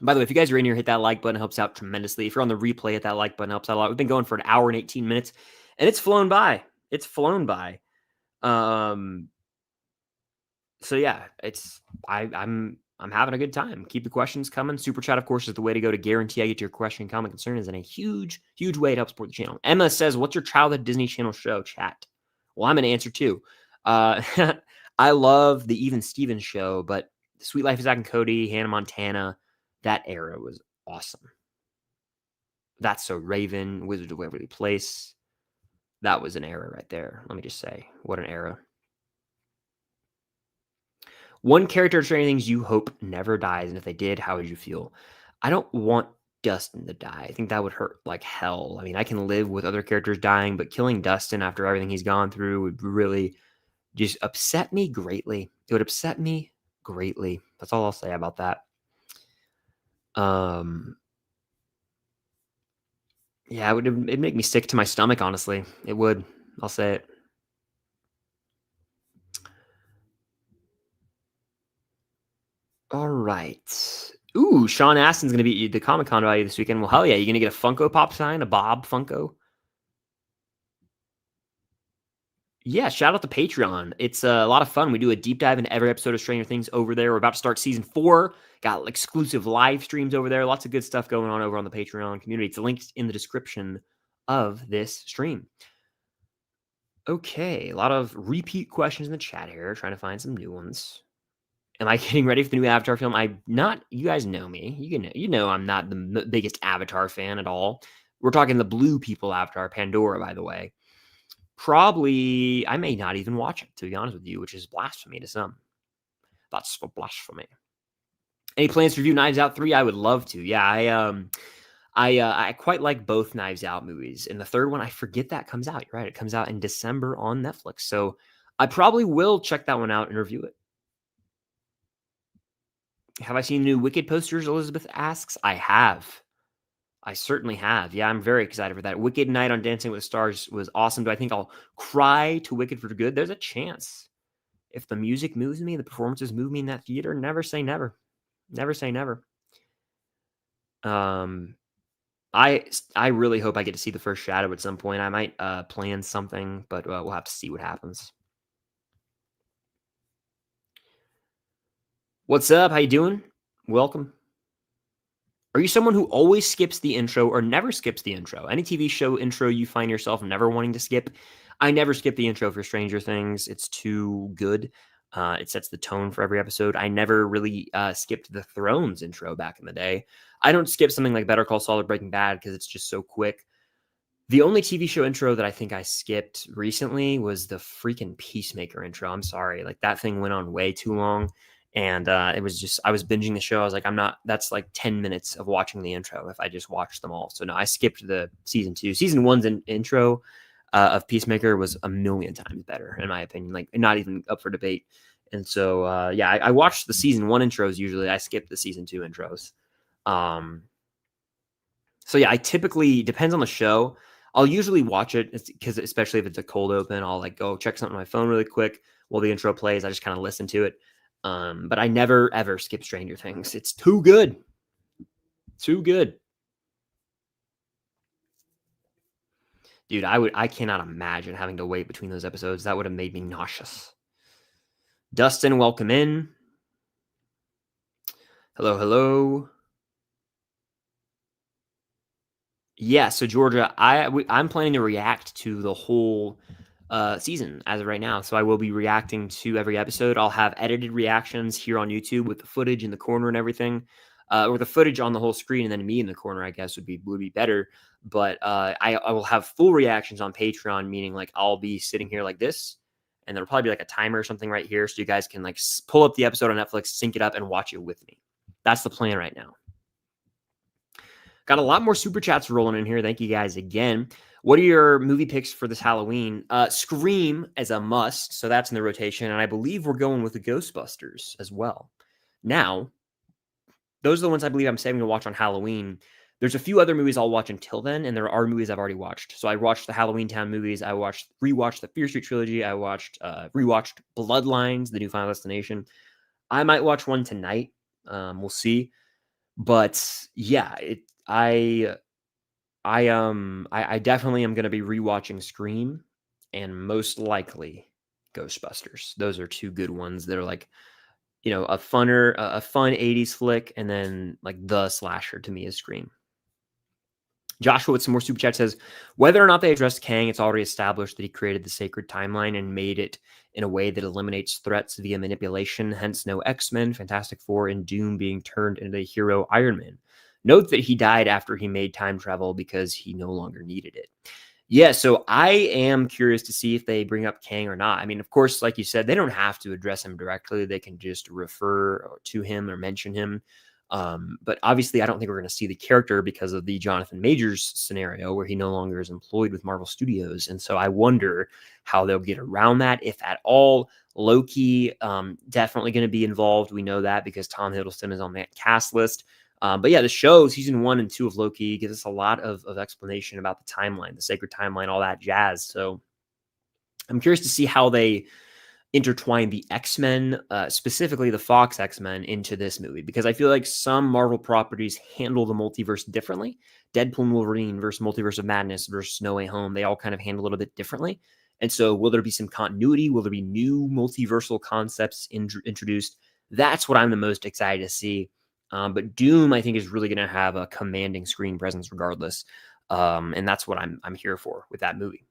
By the way, if you guys are in here, hit that like button. It helps out tremendously. If you're on the replay, hit that like button. It helps out a lot. We've been going for 1 hour and 18 minutes, and it's flown by. So yeah, I'm having a good time. Keep the questions coming. Super chat, of course, is the way to go to guarantee I get your question, comment, concern. Is in a huge, huge way to help support the channel. Emma says, "What's your childhood Disney Channel show?" Chat. Well, I'm going to answer too. I love the Even Stevens show, but Sweet Life of Zack and Cody, Hannah Montana, that era was awesome. That's So Raven, Wizards of Waverly Place. That was an era right there. Let me just say, what an era. One character of Stranger Things you hope never dies, and if they did, how would you feel? I don't want Dustin to die. I think that would hurt like hell. I mean, I can live with other characters dying, but killing Dustin after everything he's gone through would really just upset me greatly. It would upset me greatly. That's all I'll say about that. Yeah, it'd make me sick to my stomach, honestly. It would. I'll say it. All right. Ooh, Sean Astin's going to be the Comic-Con value this weekend. Well, hell yeah. You're going to get a Funko Pop sign, a Bob Funko? Yeah, shout out to Patreon. It's a lot of fun. We do a deep dive into every episode of Stranger Things over there. We're about to start season 4. Got exclusive live streams over there. Lots of good stuff going on over on the Patreon community. It's linked in the description of this stream. Okay, a lot of repeat questions in the chat here. Trying to find some new ones. Am I getting ready for the new Avatar film? You guys know me. You know I'm not the biggest Avatar fan at all. We're talking the blue people Avatar, Pandora, by the way. Probably, I may not even watch it, to be honest with you, which is blasphemy to some. That's blasphemy. Any plans to review Knives Out 3? I would love to. Yeah, I quite like both Knives Out movies. And the third one, I forget that comes out. You're right. It comes out in December on Netflix. So I probably will check that one out and review it. Have I seen new Wicked posters? Elizabeth asks. I have. I certainly have. Yeah, I'm very excited for that. Wicked Night on Dancing with the Stars was awesome. Do I think I'll cry to Wicked for good? There's a chance. If the music moves me, the performances move me in that theater, never say never. Never say never. I really hope I get to see the first Shadow at some point. I might plan something, but we'll have to see what happens. What's up? How you doing? Welcome. Are you someone who always skips the intro or never skips the intro? Any TV show intro you find yourself never wanting to skip? I never skip the intro for Stranger Things. It's too good. It sets the tone for every episode. I never really skipped the Thrones intro back in the day. I don't skip something like Better Call Saul or Breaking Bad because it's just so quick. The only TV show intro that I think I skipped recently was the freaking Peacemaker intro. I'm sorry. Like that thing went on way too long. And it was just, I was binging the show. I was like, that's like 10 minutes of watching the intro if I just watched them all. So no, I skipped the season 2. Season 1's intro of Peacemaker was a million times better, in my opinion, like not even up for debate. And so, I watched the season 1 intros usually. I skipped the season 2 intros. So yeah, I typically, depends on the show. I'll usually watch it because especially if it's a cold open, I'll like go check something on my phone really quick while the intro plays. I just kind of listen to it. But I never ever skip Stranger Things. It's too good. Too good. Dude, I cannot imagine having to wait between those episodes. That would have made me nauseous. Dustin, welcome in. Hello, hello. Yeah, so Georgia, I'm planning to react to the whole season as of right now. So I will be reacting to every episode. I'll have edited reactions here on YouTube with the footage in the corner and everything, or the footage on the whole screen and then me in the corner. I guess would be better. But I will have full reactions on Patreon, meaning like I'll be sitting here like this, and there'll probably be like a timer or something right here, so you guys can like pull up the episode on Netflix, sync it up, and watch it with me. That's the plan right now. Got a lot more super chats rolling in here. Thank you guys again. What are your movie picks for this Halloween? Scream as a must, so that's in the rotation, and I believe we're going with the Ghostbusters as well. Now, those are the ones I believe I'm saving to watch on Halloween. There's a few other movies I'll watch until then, and there are movies I've already watched. So I watched the Halloween Town movies. I rewatched the Fear Street trilogy. I rewatched Bloodlines, the new Final Destination. I might watch one tonight. We'll see. But yeah, I definitely am going to be rewatching Scream and most likely Ghostbusters. Those are two good ones that are like, a fun 80s flick, and then like the slasher to me is Scream. Joshua with some more super chat says, whether or not they addressed Kang, it's already established that he created the sacred timeline and made it in a way that eliminates threats via manipulation, hence no X-Men, Fantastic Four, and Doom being turned into the hero Iron Man. Note that he died after he made time travel because he no longer needed it. Yeah, so I am curious to see if they bring up Kang or not. I mean, of course, like you said, they don't have to address him directly. They can just refer to him or mention him. But obviously, I don't think we're going to see the character because of the Jonathan Majors scenario where he no longer is employed with Marvel Studios. And so I wonder how they'll get around that, if at all. Loki, definitely going to be involved. We know that because Tom Hiddleston is on that cast list. But yeah, the show, season 1 and 2 of Loki, gives us a lot of explanation about the timeline, the sacred timeline, all that jazz. So I'm curious to see how they intertwine the X-Men, specifically the Fox X-Men, into this movie, because I feel like some Marvel properties handle the multiverse differently. Deadpool and Wolverine versus Multiverse of Madness versus No Way Home, they all kind of handle a little bit differently. And so will there be some continuity? Will there be new multiversal concepts introduced? That's what I'm the most excited to see. But Doom, I think, is really going to have a commanding screen presence regardless. And that's what I'm here for with that movie.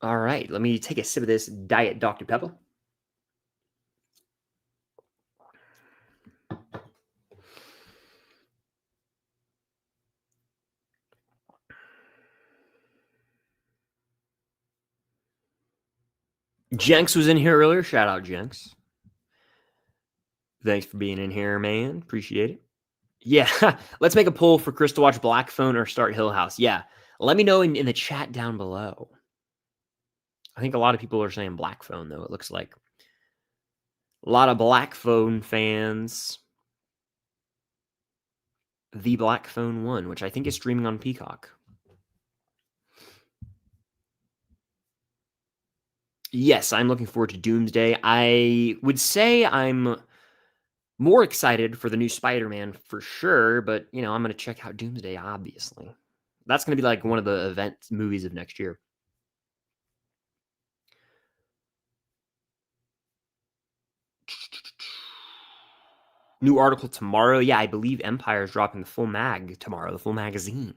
All right, let me take a sip of this Diet Dr. Pepper. Jenks was in here earlier. Shout out, Jenks. Thanks for being in here, man. Appreciate it. Yeah, let's make a poll for Chris to watch Black Phone or start Hill House. Yeah, let me know in the chat down below. I think a lot of people are saying Black Phone, though, it looks like. A lot of Black Phone fans. The Black Phone 1, which I think is streaming on Peacock. Yes, I'm looking forward to Doomsday. I would say I'm more excited for the new Spider-Man for sure, but, I'm going to check out Doomsday, obviously. That's going to be like one of the event movies of next year. New article tomorrow. Yeah, I believe Empire is dropping the full mag tomorrow, the full magazine.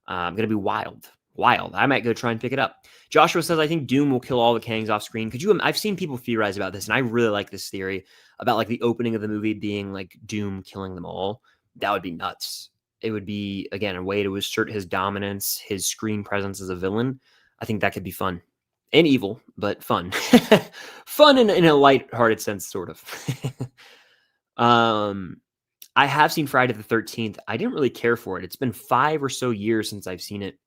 Going to be wild. I might go try and pick it up. Joshua says, I think Doom will kill all the Kangs off screen. I've seen people theorize about this, and I really like this theory about like the opening of the movie being like Doom killing them all. That would be nuts. It would be, again, a way to assert his dominance, his screen presence as a villain. I think that could be fun. And evil, but fun. Fun in a lighthearted sense, sort of. I have seen Friday the 13th. I didn't really care for it. It's been 5 or so years since I've seen it,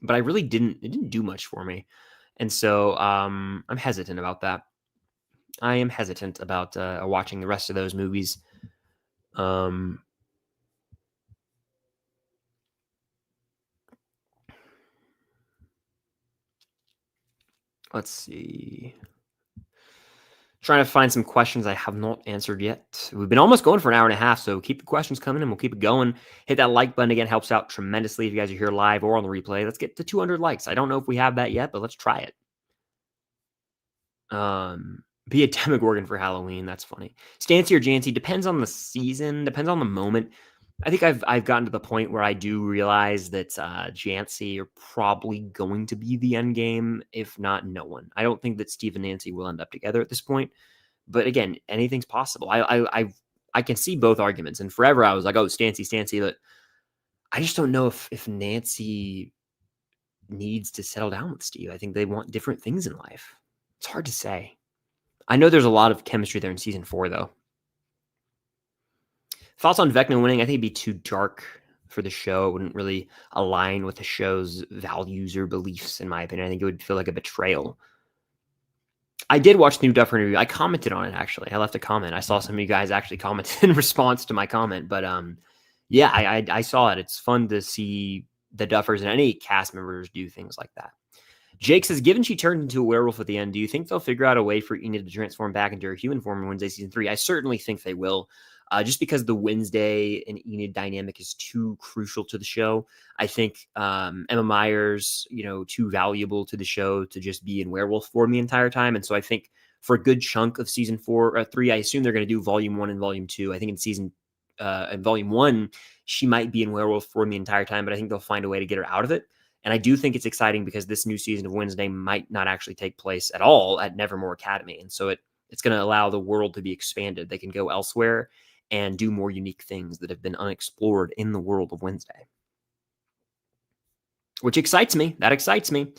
but I really didn't. It didn't do much for me, and so I'm hesitant about that. I am hesitant about watching the rest of those movies. Let's see. Trying to find some questions I have not answered yet. We've been almost going for an hour and a half, so keep the questions coming and we'll keep it going. Hit that like button again. Helps out tremendously if you guys are here live or on the replay. Let's get to 200 likes. I don't know if we have that yet, but let's try it. Be a Demogorgon for Halloween. That's funny. Stancy or Jancy, depends on the season, depends on the moment. I think I've gotten to the point where I do realize that Jancy are probably going to be the end game, if not no one. I don't think that Steve and Nancy will end up together at this point. But again, anything's possible. I can see both arguments. And forever I was like, oh, Stancy, but I just don't know if Nancy needs to settle down with Steve. I think they want different things in life. It's hard to say. I know there's a lot of chemistry there in season 4, though. Thoughts on Vecna winning? I think it'd be too dark for the show. It wouldn't really align with the show's values or beliefs, in my opinion. I think it would feel like a betrayal. I did watch the new Duffer interview. I commented on it, actually. I left a comment. I saw some of you guys actually commented in response to my comment. But yeah, I saw it. It's fun to see the Duffers and any cast members do things like that. Jake says, given she turned into a werewolf at the end, do you think they'll figure out a way for Enid to transform back into her human form in Wednesday season 3? I certainly think they will. Just because the Wednesday and Enid dynamic is too crucial to the show. I think Emma Myers, too valuable to the show to just be in werewolf form the entire time. And so I think for a good chunk of season 4 or 3, I assume they're going to do volume 1 and volume 2. I think in volume 1, she might be in werewolf form the entire time, but I think they'll find a way to get her out of it. And I do think it's exciting because this new season of Wednesday might not actually take place at all at Nevermore Academy. And so it's going to allow the world to be expanded. They can go elsewhere and do more unique things that have been unexplored in the world of Wednesday. Which excites me. That excites me.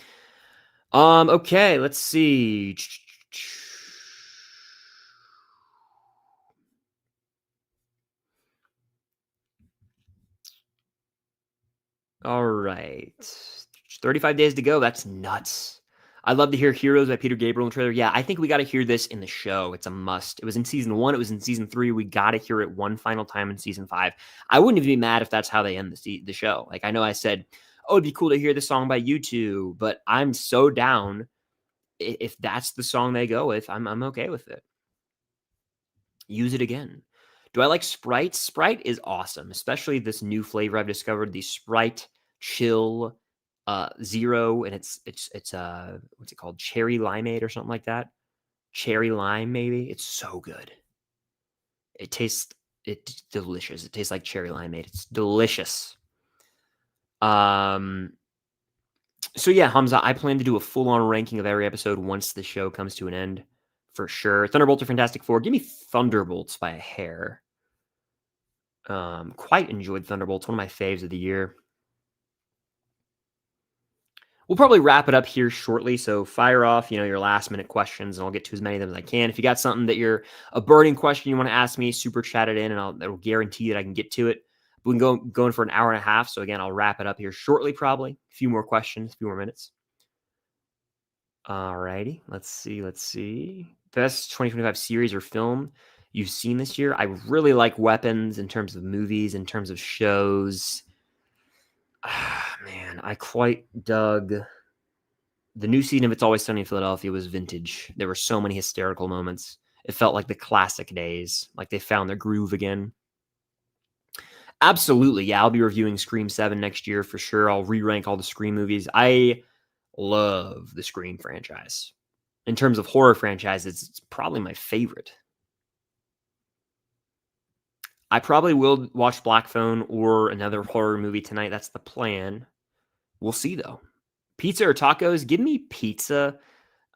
Okay, let's see. All right. 35 days to go. That's nuts. I'd love to hear Heroes by Peter Gabriel in the trailer. Yeah, I think we got to hear this in the show. It's a must. It was in season 1. It was in season 3. We got to hear it one final time in season 5. I wouldn't even be mad if that's how they end the show. Like, I know I said, oh, it'd be cool to hear the song by U2, but I'm so down. If that's the song they go with, I'm okay with it. Use it again. Do I like Sprite? Sprite is awesome, especially this new flavor I've discovered, the Sprite Chill Zero, and it's what's it called? Cherry limeade or something like that. Cherry lime, maybe. It's so good. It's delicious. It tastes like cherry limeade. It's delicious. So yeah, Hamza, I plan to do a full-on ranking of every episode once the show comes to an end, for sure. Thunderbolts or Fantastic Four? Give me Thunderbolts by a hair. Quite enjoyed Thunderbolts, one of my faves of the year. We'll probably wrap it up here shortly, so fire off, your last-minute questions, and I'll get to as many of them as I can. If you got something that you're a burning question you want to ask me, super chat it in, and that'll guarantee that I can get to it. We can go in for an hour and a half, so again, I'll wrap it up here shortly, probably. A few more questions, a few more minutes. All righty, let's see. Best 2025 series or film you've seen this year? I really like Weapons in terms of movies, in terms of shows. Man, I quite dug the new season of It's Always Sunny in Philadelphia. Was vintage. There were so many hysterical moments. It felt like the classic days, like they found their groove again. Absolutely, yeah. I'll be reviewing Scream 7 next year for sure. I'll re-rank all the Scream movies. I love the Scream franchise. In terms of horror franchises, it's probably my favorite. I probably will watch Black Phone or another horror movie tonight. That's the plan. We'll see, though. Pizza or tacos? Give me pizza.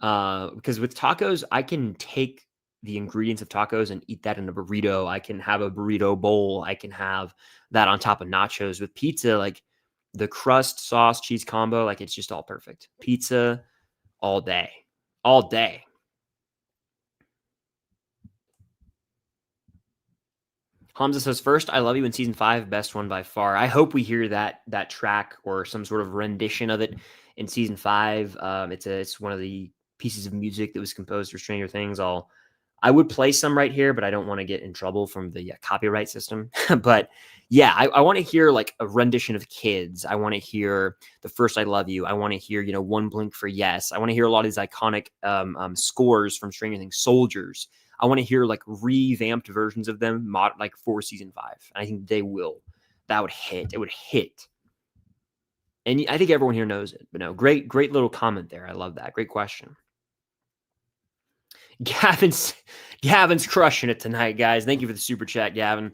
Because with tacos, I can take the ingredients of tacos and eat that in a burrito. I can have a burrito bowl. I can have that on top of nachos. With pizza, like the crust, sauce, cheese combo, like it's just all perfect. Pizza all day. All day. Hamza says, first, I love you in season 5, best one by far. I hope we hear that track or some sort of rendition of it in season 5. It's one of the pieces of music that was composed for Stranger Things. I would play some right here, but I don't want to get in trouble from the copyright system. But yeah, I want to hear like a rendition of Kids. I want to hear the first I Love You. I want to hear, One Blink for Yes. I want to hear a lot of these iconic scores from Stranger Things. Soldiers. I want to hear like revamped versions of them, like for season 5. And I think they will. That would hit. It would hit. And I think everyone here knows it. But no, great little comment there. I love that. Great question. Gavin's crushing it tonight, guys. Thank you for the super chat, Gavin.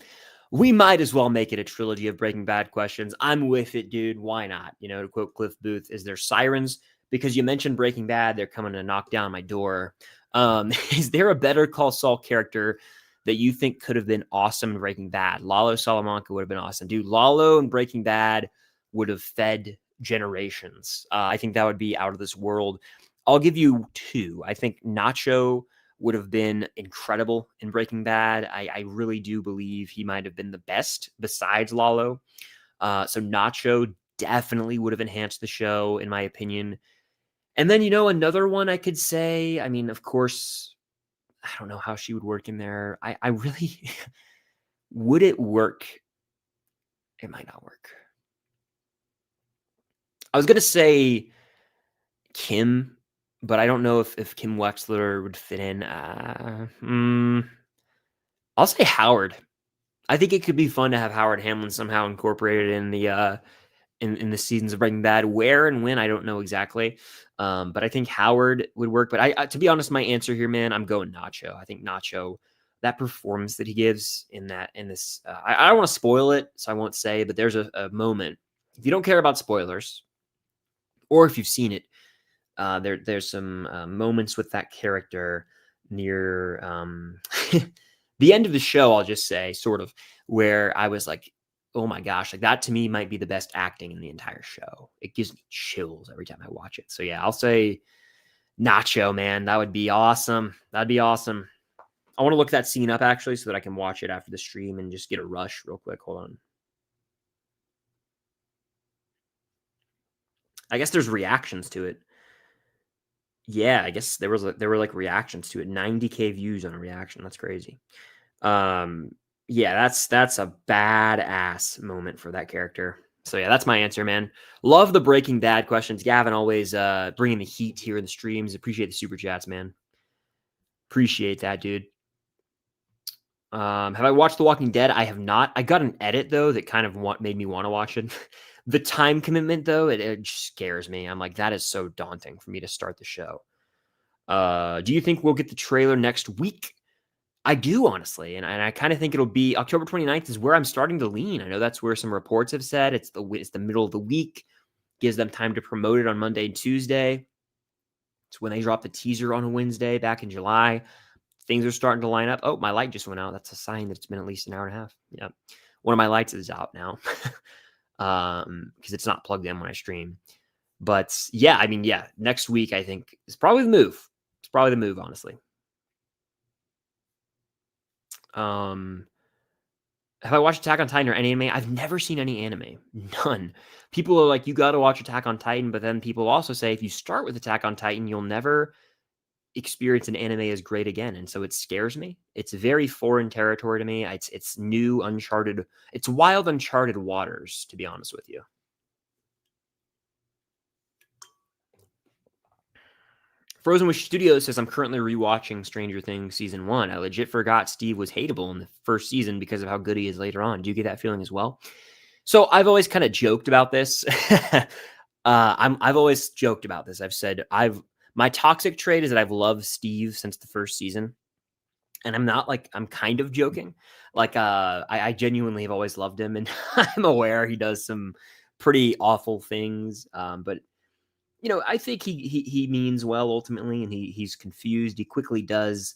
We might as well make it a trilogy of Breaking Bad questions. I'm with it, dude. Why not? To quote Cliff Booth, is there sirens? Because you mentioned Breaking Bad, they're coming to knock down my door. Is there a Better Call Saul character that you think could have been awesome in Breaking Bad? Lalo Salamanca would have been awesome. Dude, Lalo in Breaking Bad would have fed generations. I think that would be out of this world. I'll give you 2. I think Nacho would have been incredible in Breaking Bad. I really do believe he might have been the best besides Lalo. So Nacho definitely would have enhanced the show, in my opinion. And then, another one I could say, I mean, of course, I don't know how she would work in there. I really, would it work? It might not work. I was going to say Kim, but I don't know if Kim Wexler would fit in. I'll say Howard. I think it could be fun to have Howard Hamlin somehow incorporated in the in the seasons of Breaking Bad. Where and when, I don't know exactly. But I think Howard would work. But I to be honest, my answer here, man, I'm going Nacho. I think Nacho, that performance that he gives in this, I don't want to spoil it, so I won't say, but there's a moment. If you don't care about spoilers, or if you've seen it, there's some moments with that character near the end of the show, I'll just say, sort of, where I was like, oh my gosh, like that to me might be the best acting in the entire show. It gives me chills every time I watch it. So yeah, I'll say Nacho, man. That would be awesome. That'd be awesome. I want to look that scene up actually so that I can watch it after the stream and just get a rush real quick. Hold on. I guess there's reactions to it. Yeah, I guess there were like reactions to it. 90K views on a reaction. That's crazy. Yeah, that's a badass moment for that character. So yeah, that's my answer, man. Love the Breaking Bad questions. Gavin always bringing the heat here in the streams. Appreciate the super chats, man. Appreciate that, dude. Have I watched The Walking Dead? I have not. I got an edit though that kind of made me want to watch it. The time commitment though, it just scares me. I'm like, that is so daunting for me to start the show. Do you think we'll get the trailer next week? I do, honestly, and I kind of think it'll be October 29th is where I'm starting to lean. I know that's where some reports have said it's the middle of the week. gives them time to promote it on Monday and Tuesday. It's when they drop the teaser on a Wednesday back in July. Things are starting to line up. Oh, my light just went out. That's a sign that it's been at least an hour and a half. Yeah. One of my lights is out now because it's not plugged in when I stream. But yeah, I mean, yeah, next week I think is probably the move. It's probably the move, honestly. Have I watched Attack on Titan or any anime? I've never seen any anime. None. People are like, you got to watch Attack on Titan, but then people also say if you start with Attack on Titan, you'll never experience an anime as great again. And so it scares me. It's very foreign territory to me. It's new, uncharted. It's wild, uncharted waters, to be honest with you. Frozen Wish Studios says, I'm currently rewatching Stranger Things Season 1. I legit forgot Steve was hateable in the first season because of how good he is later on. Do you get that feeling as well? So I've always kind of joked about this. I've always joked about this. I've said my toxic trait is that I've loved Steve since the first season. And I'm not like, I'm kind of joking. Like, I genuinely have always loved him. And I'm aware he does some pretty awful things. But you know, I think he means well ultimately, and he's confused. He quickly does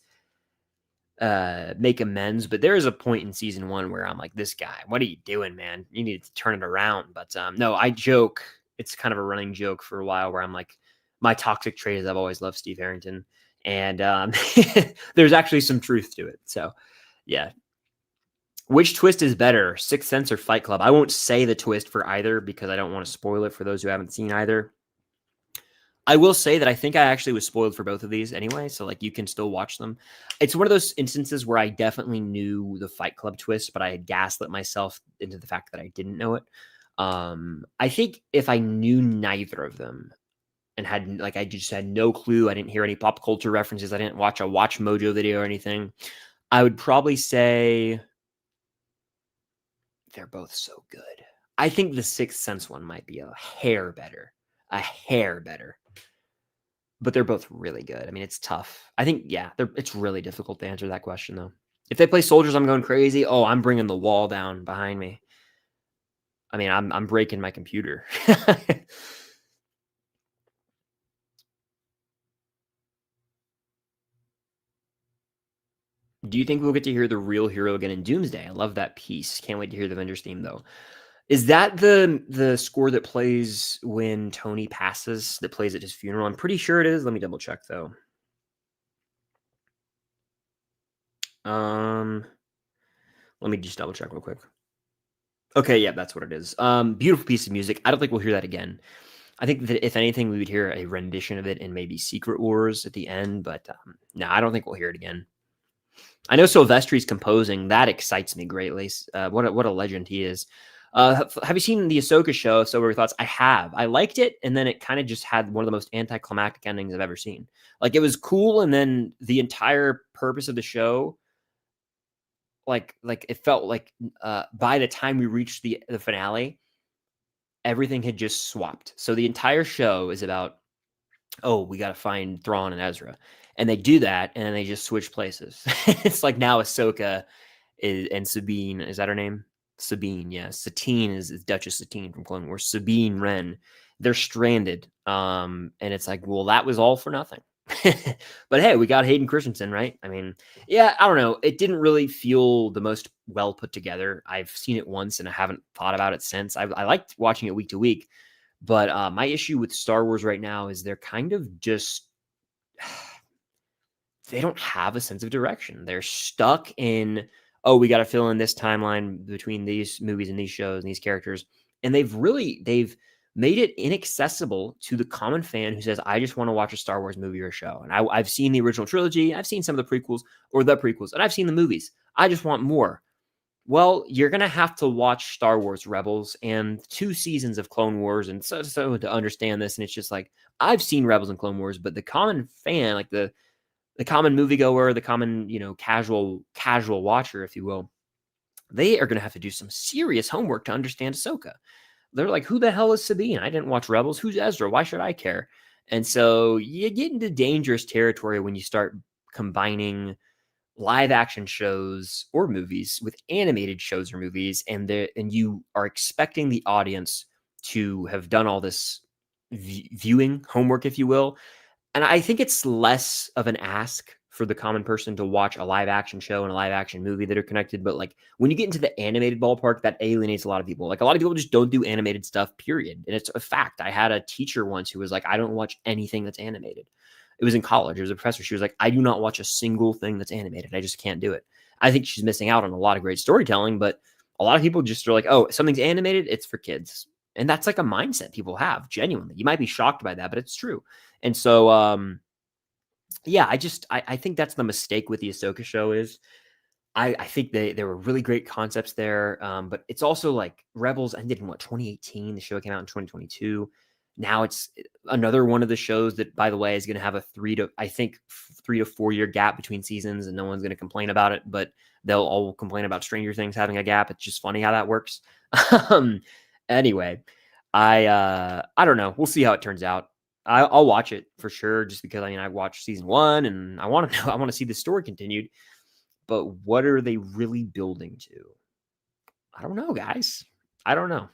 make amends, but there is a point in season 1 where I'm like, this guy, what are you doing, man? You need to turn it around. But no, I joke. It's kind of a running joke for a while where I'm like, my toxic trait is I've always loved Steve Harrington, and there's actually some truth to it. So yeah. Which twist is better, Sixth Sense or Fight Club? I won't say the twist for either because I don't want to spoil it for those who haven't seen either. I will say that I think I actually was spoiled for both of these anyway, so like you can still watch them. It's one of those instances where I definitely knew the Fight Club twist, but I had gaslit myself into the fact that I didn't know it. I think if I knew neither of them and had like I just had no clue, I didn't hear any pop culture references, I didn't watch a Watch Mojo video or anything, I would probably say they're both so good. I think the Sixth Sense one might be a hair better. But they're both really good. I mean, it's tough. I think, yeah, it's really difficult to answer that question, though. If they play soldiers, I'm going crazy. Oh, I'm bringing the wall down behind me. I mean, I'm breaking my computer. Do you think we'll get to hear the real hero again in Doomsday? I love that piece. Can't wait to hear the Avengers theme, though. Is that the score that plays when Tony passes, that plays at his funeral? I'm pretty sure it is. Let me double check, though. Let me just double check real quick. Okay, yeah, that's what it is. Beautiful piece of music. I don't think we'll hear that again. I think that if anything, we would hear a rendition of it in maybe Secret Wars at the end, but no, I don't think we'll hear it again. I know Silvestri's composing. That excites me greatly. What a legend he is. Have you seen the Ahsoka show? So, what are your thoughts? I have. I liked it, and then it kind of just had one of the most anticlimactic endings I've ever seen. Like, it was cool, and then the entire purpose of the show, like it felt like by the time we reached the finale, everything had just swapped. So the entire show is about, oh, we got to find Thrawn and Ezra. And they do that, and then they just switch places. It's like now Ahsoka and Sabine, is that her name? Sabine, yeah. Satine is Duchess Satine from Clone Wars. Sabine Wren, they're stranded. And it's like, well, that was all for nothing. But hey, we got Hayden Christensen, right? I mean, yeah, I don't know. It didn't really feel the most well put together. I've seen it once and I haven't thought about it since. I liked watching it week to week, but my issue with Star Wars right now is they're kind of just they don't have a sense of direction. They're stuck in, oh, we got to fill in this timeline between these movies and these shows and these characters, and they've made it inaccessible to the common fan who says, I just want to watch a Star Wars movie or show. And I've seen the original trilogy. I've seen some of the prequels or the prequels, and I've seen the movies. I just want more. Well, you're going to have to watch Star Wars Rebels and 2 seasons of Clone Wars and so to understand this. And it's just like, I've seen Rebels and Clone Wars, but the common fan, like the common moviegoer, the common, casual watcher, if you will, they are going to have to do some serious homework to understand Ahsoka. They're like, who the hell is Sabine? I didn't watch Rebels. Who's Ezra? Why should I care? And so you get into dangerous territory when you start combining live action shows or movies with animated shows or movies, and you are expecting the audience to have done all this viewing homework, if you will. And I think it's less of an ask for the common person to watch a live action show and a live action movie that are connected. But like when you get into the animated ballpark, that alienates a lot of people. Like a lot of people just don't do animated stuff, period. And it's a fact. I had a teacher once who was like, I don't watch anything that's animated. It was in college. It was a professor. She was like, I do not watch a single thing that's animated. I just can't do it. I think she's missing out on a lot of great storytelling, but a lot of people just are like, oh, something's animated, it's for kids. And that's like a mindset people have, genuinely. You might be shocked by that, but it's true. And so, yeah, I think that's the mistake with the Ahsoka show is I think there were really great concepts there. But it's also like Rebels ended in 2018. The show came out in 2022. Now it's another one of the shows that, by the way, is going to have a 3 to 4 year gap between seasons, and no one's going to complain about it, but they'll all complain about Stranger Things having a gap. It's just funny how that works. Anyway, I don't know. We'll see how it turns out. I'll watch it for sure, just because I watched season 1 and I want to know. I want to see the story continued. But what are they really building to? I don't know, guys. I don't know.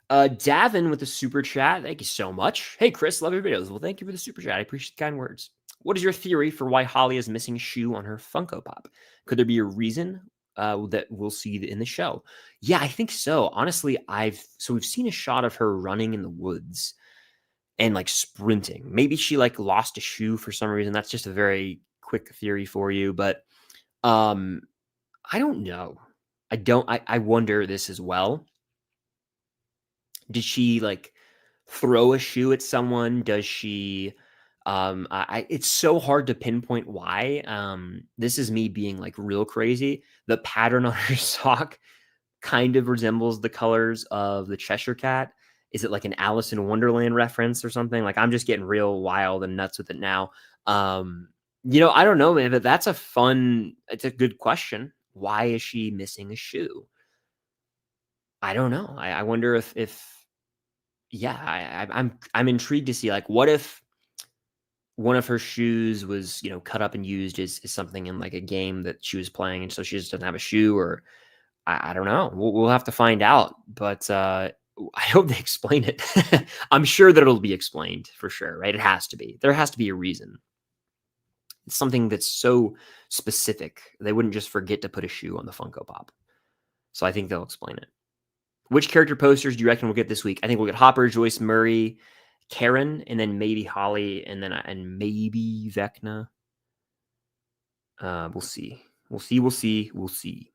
Davin with the super chat. Thank you so much. Hey, Chris, love your videos. Well, thank you for the super chat. I appreciate the kind words. What is your theory for why Holly is missing a shoe on her Funko Pop? Could there be a reason that we'll see in the show? Yeah, I think so. Honestly, we've seen a shot of her running in the woods and like sprinting. Maybe she like lost a shoe for some reason. That's just a very quick theory for you, but I don't know. I wonder this as well. Did she like throw a shoe at someone? Does she it's so hard to pinpoint why. This is me being like real crazy. The pattern on her sock kind of resembles the colors of the Cheshire Cat. Is it like an Alice in Wonderland reference or something? Like I'm just getting real wild and nuts with it now. I don't know, man, but it's a good question. Why is she missing a shoe? I don't know. I wonder if yeah, I'm intrigued to see, like, what if one of her shoes was, cut up and used as something in like a game that she was playing, and so she just doesn't have a shoe, or I don't know. We'll have to find out, but I hope they explain it. I'm sure that it'll be explained for sure, right? It has to be. There has to be a reason. It's something that's so specific. They wouldn't just forget to put a shoe on the Funko Pop. So I think they'll explain it. Which character posters do you reckon we'll get this week? I think we'll get Hopper, Joyce, Murray, Karen, and then maybe Holly, and maybe Vecna. We'll see. We'll see.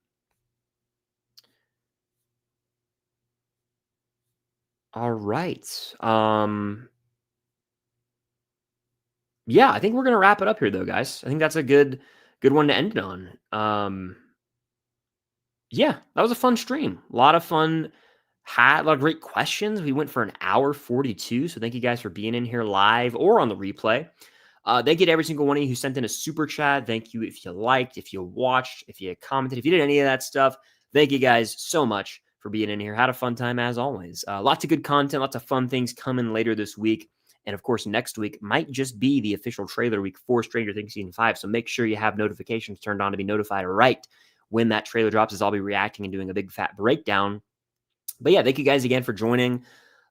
All right. Yeah, I think we're gonna wrap it up here, though, guys. I think that's a good one to end it on. Yeah, that was a fun stream. A lot of fun. Had a lot of great questions. We went for an hour 42. So thank you guys for being in here live or on the replay. Thank you to every single one of you who sent in a super chat. Thank you if you liked, if you watched, if you commented, if you did any of that stuff. Thank you guys so much for being in here. Had a fun time as always. Lots of good content, lots of fun things coming later this week. And of course, next week might just be the official trailer week for Stranger Things Season 5. So make sure you have notifications turned on to be notified right when that trailer drops, as I'll be reacting and doing a big fat breakdown. But yeah, thank you guys again for joining.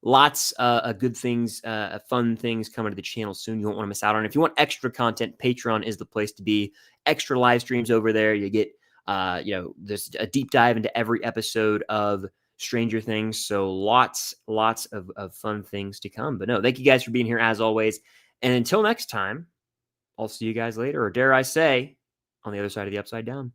Lots of good things, fun things coming to the channel soon. You won't want to miss out on it. If you want extra content, Patreon is the place to be. Extra live streams over there. You get, there's a deep dive into every episode of Stranger Things. So lots of fun things to come. But no, thank you guys for being here as always. And until next time, I'll see you guys later, or dare I say, on the other side of the upside down.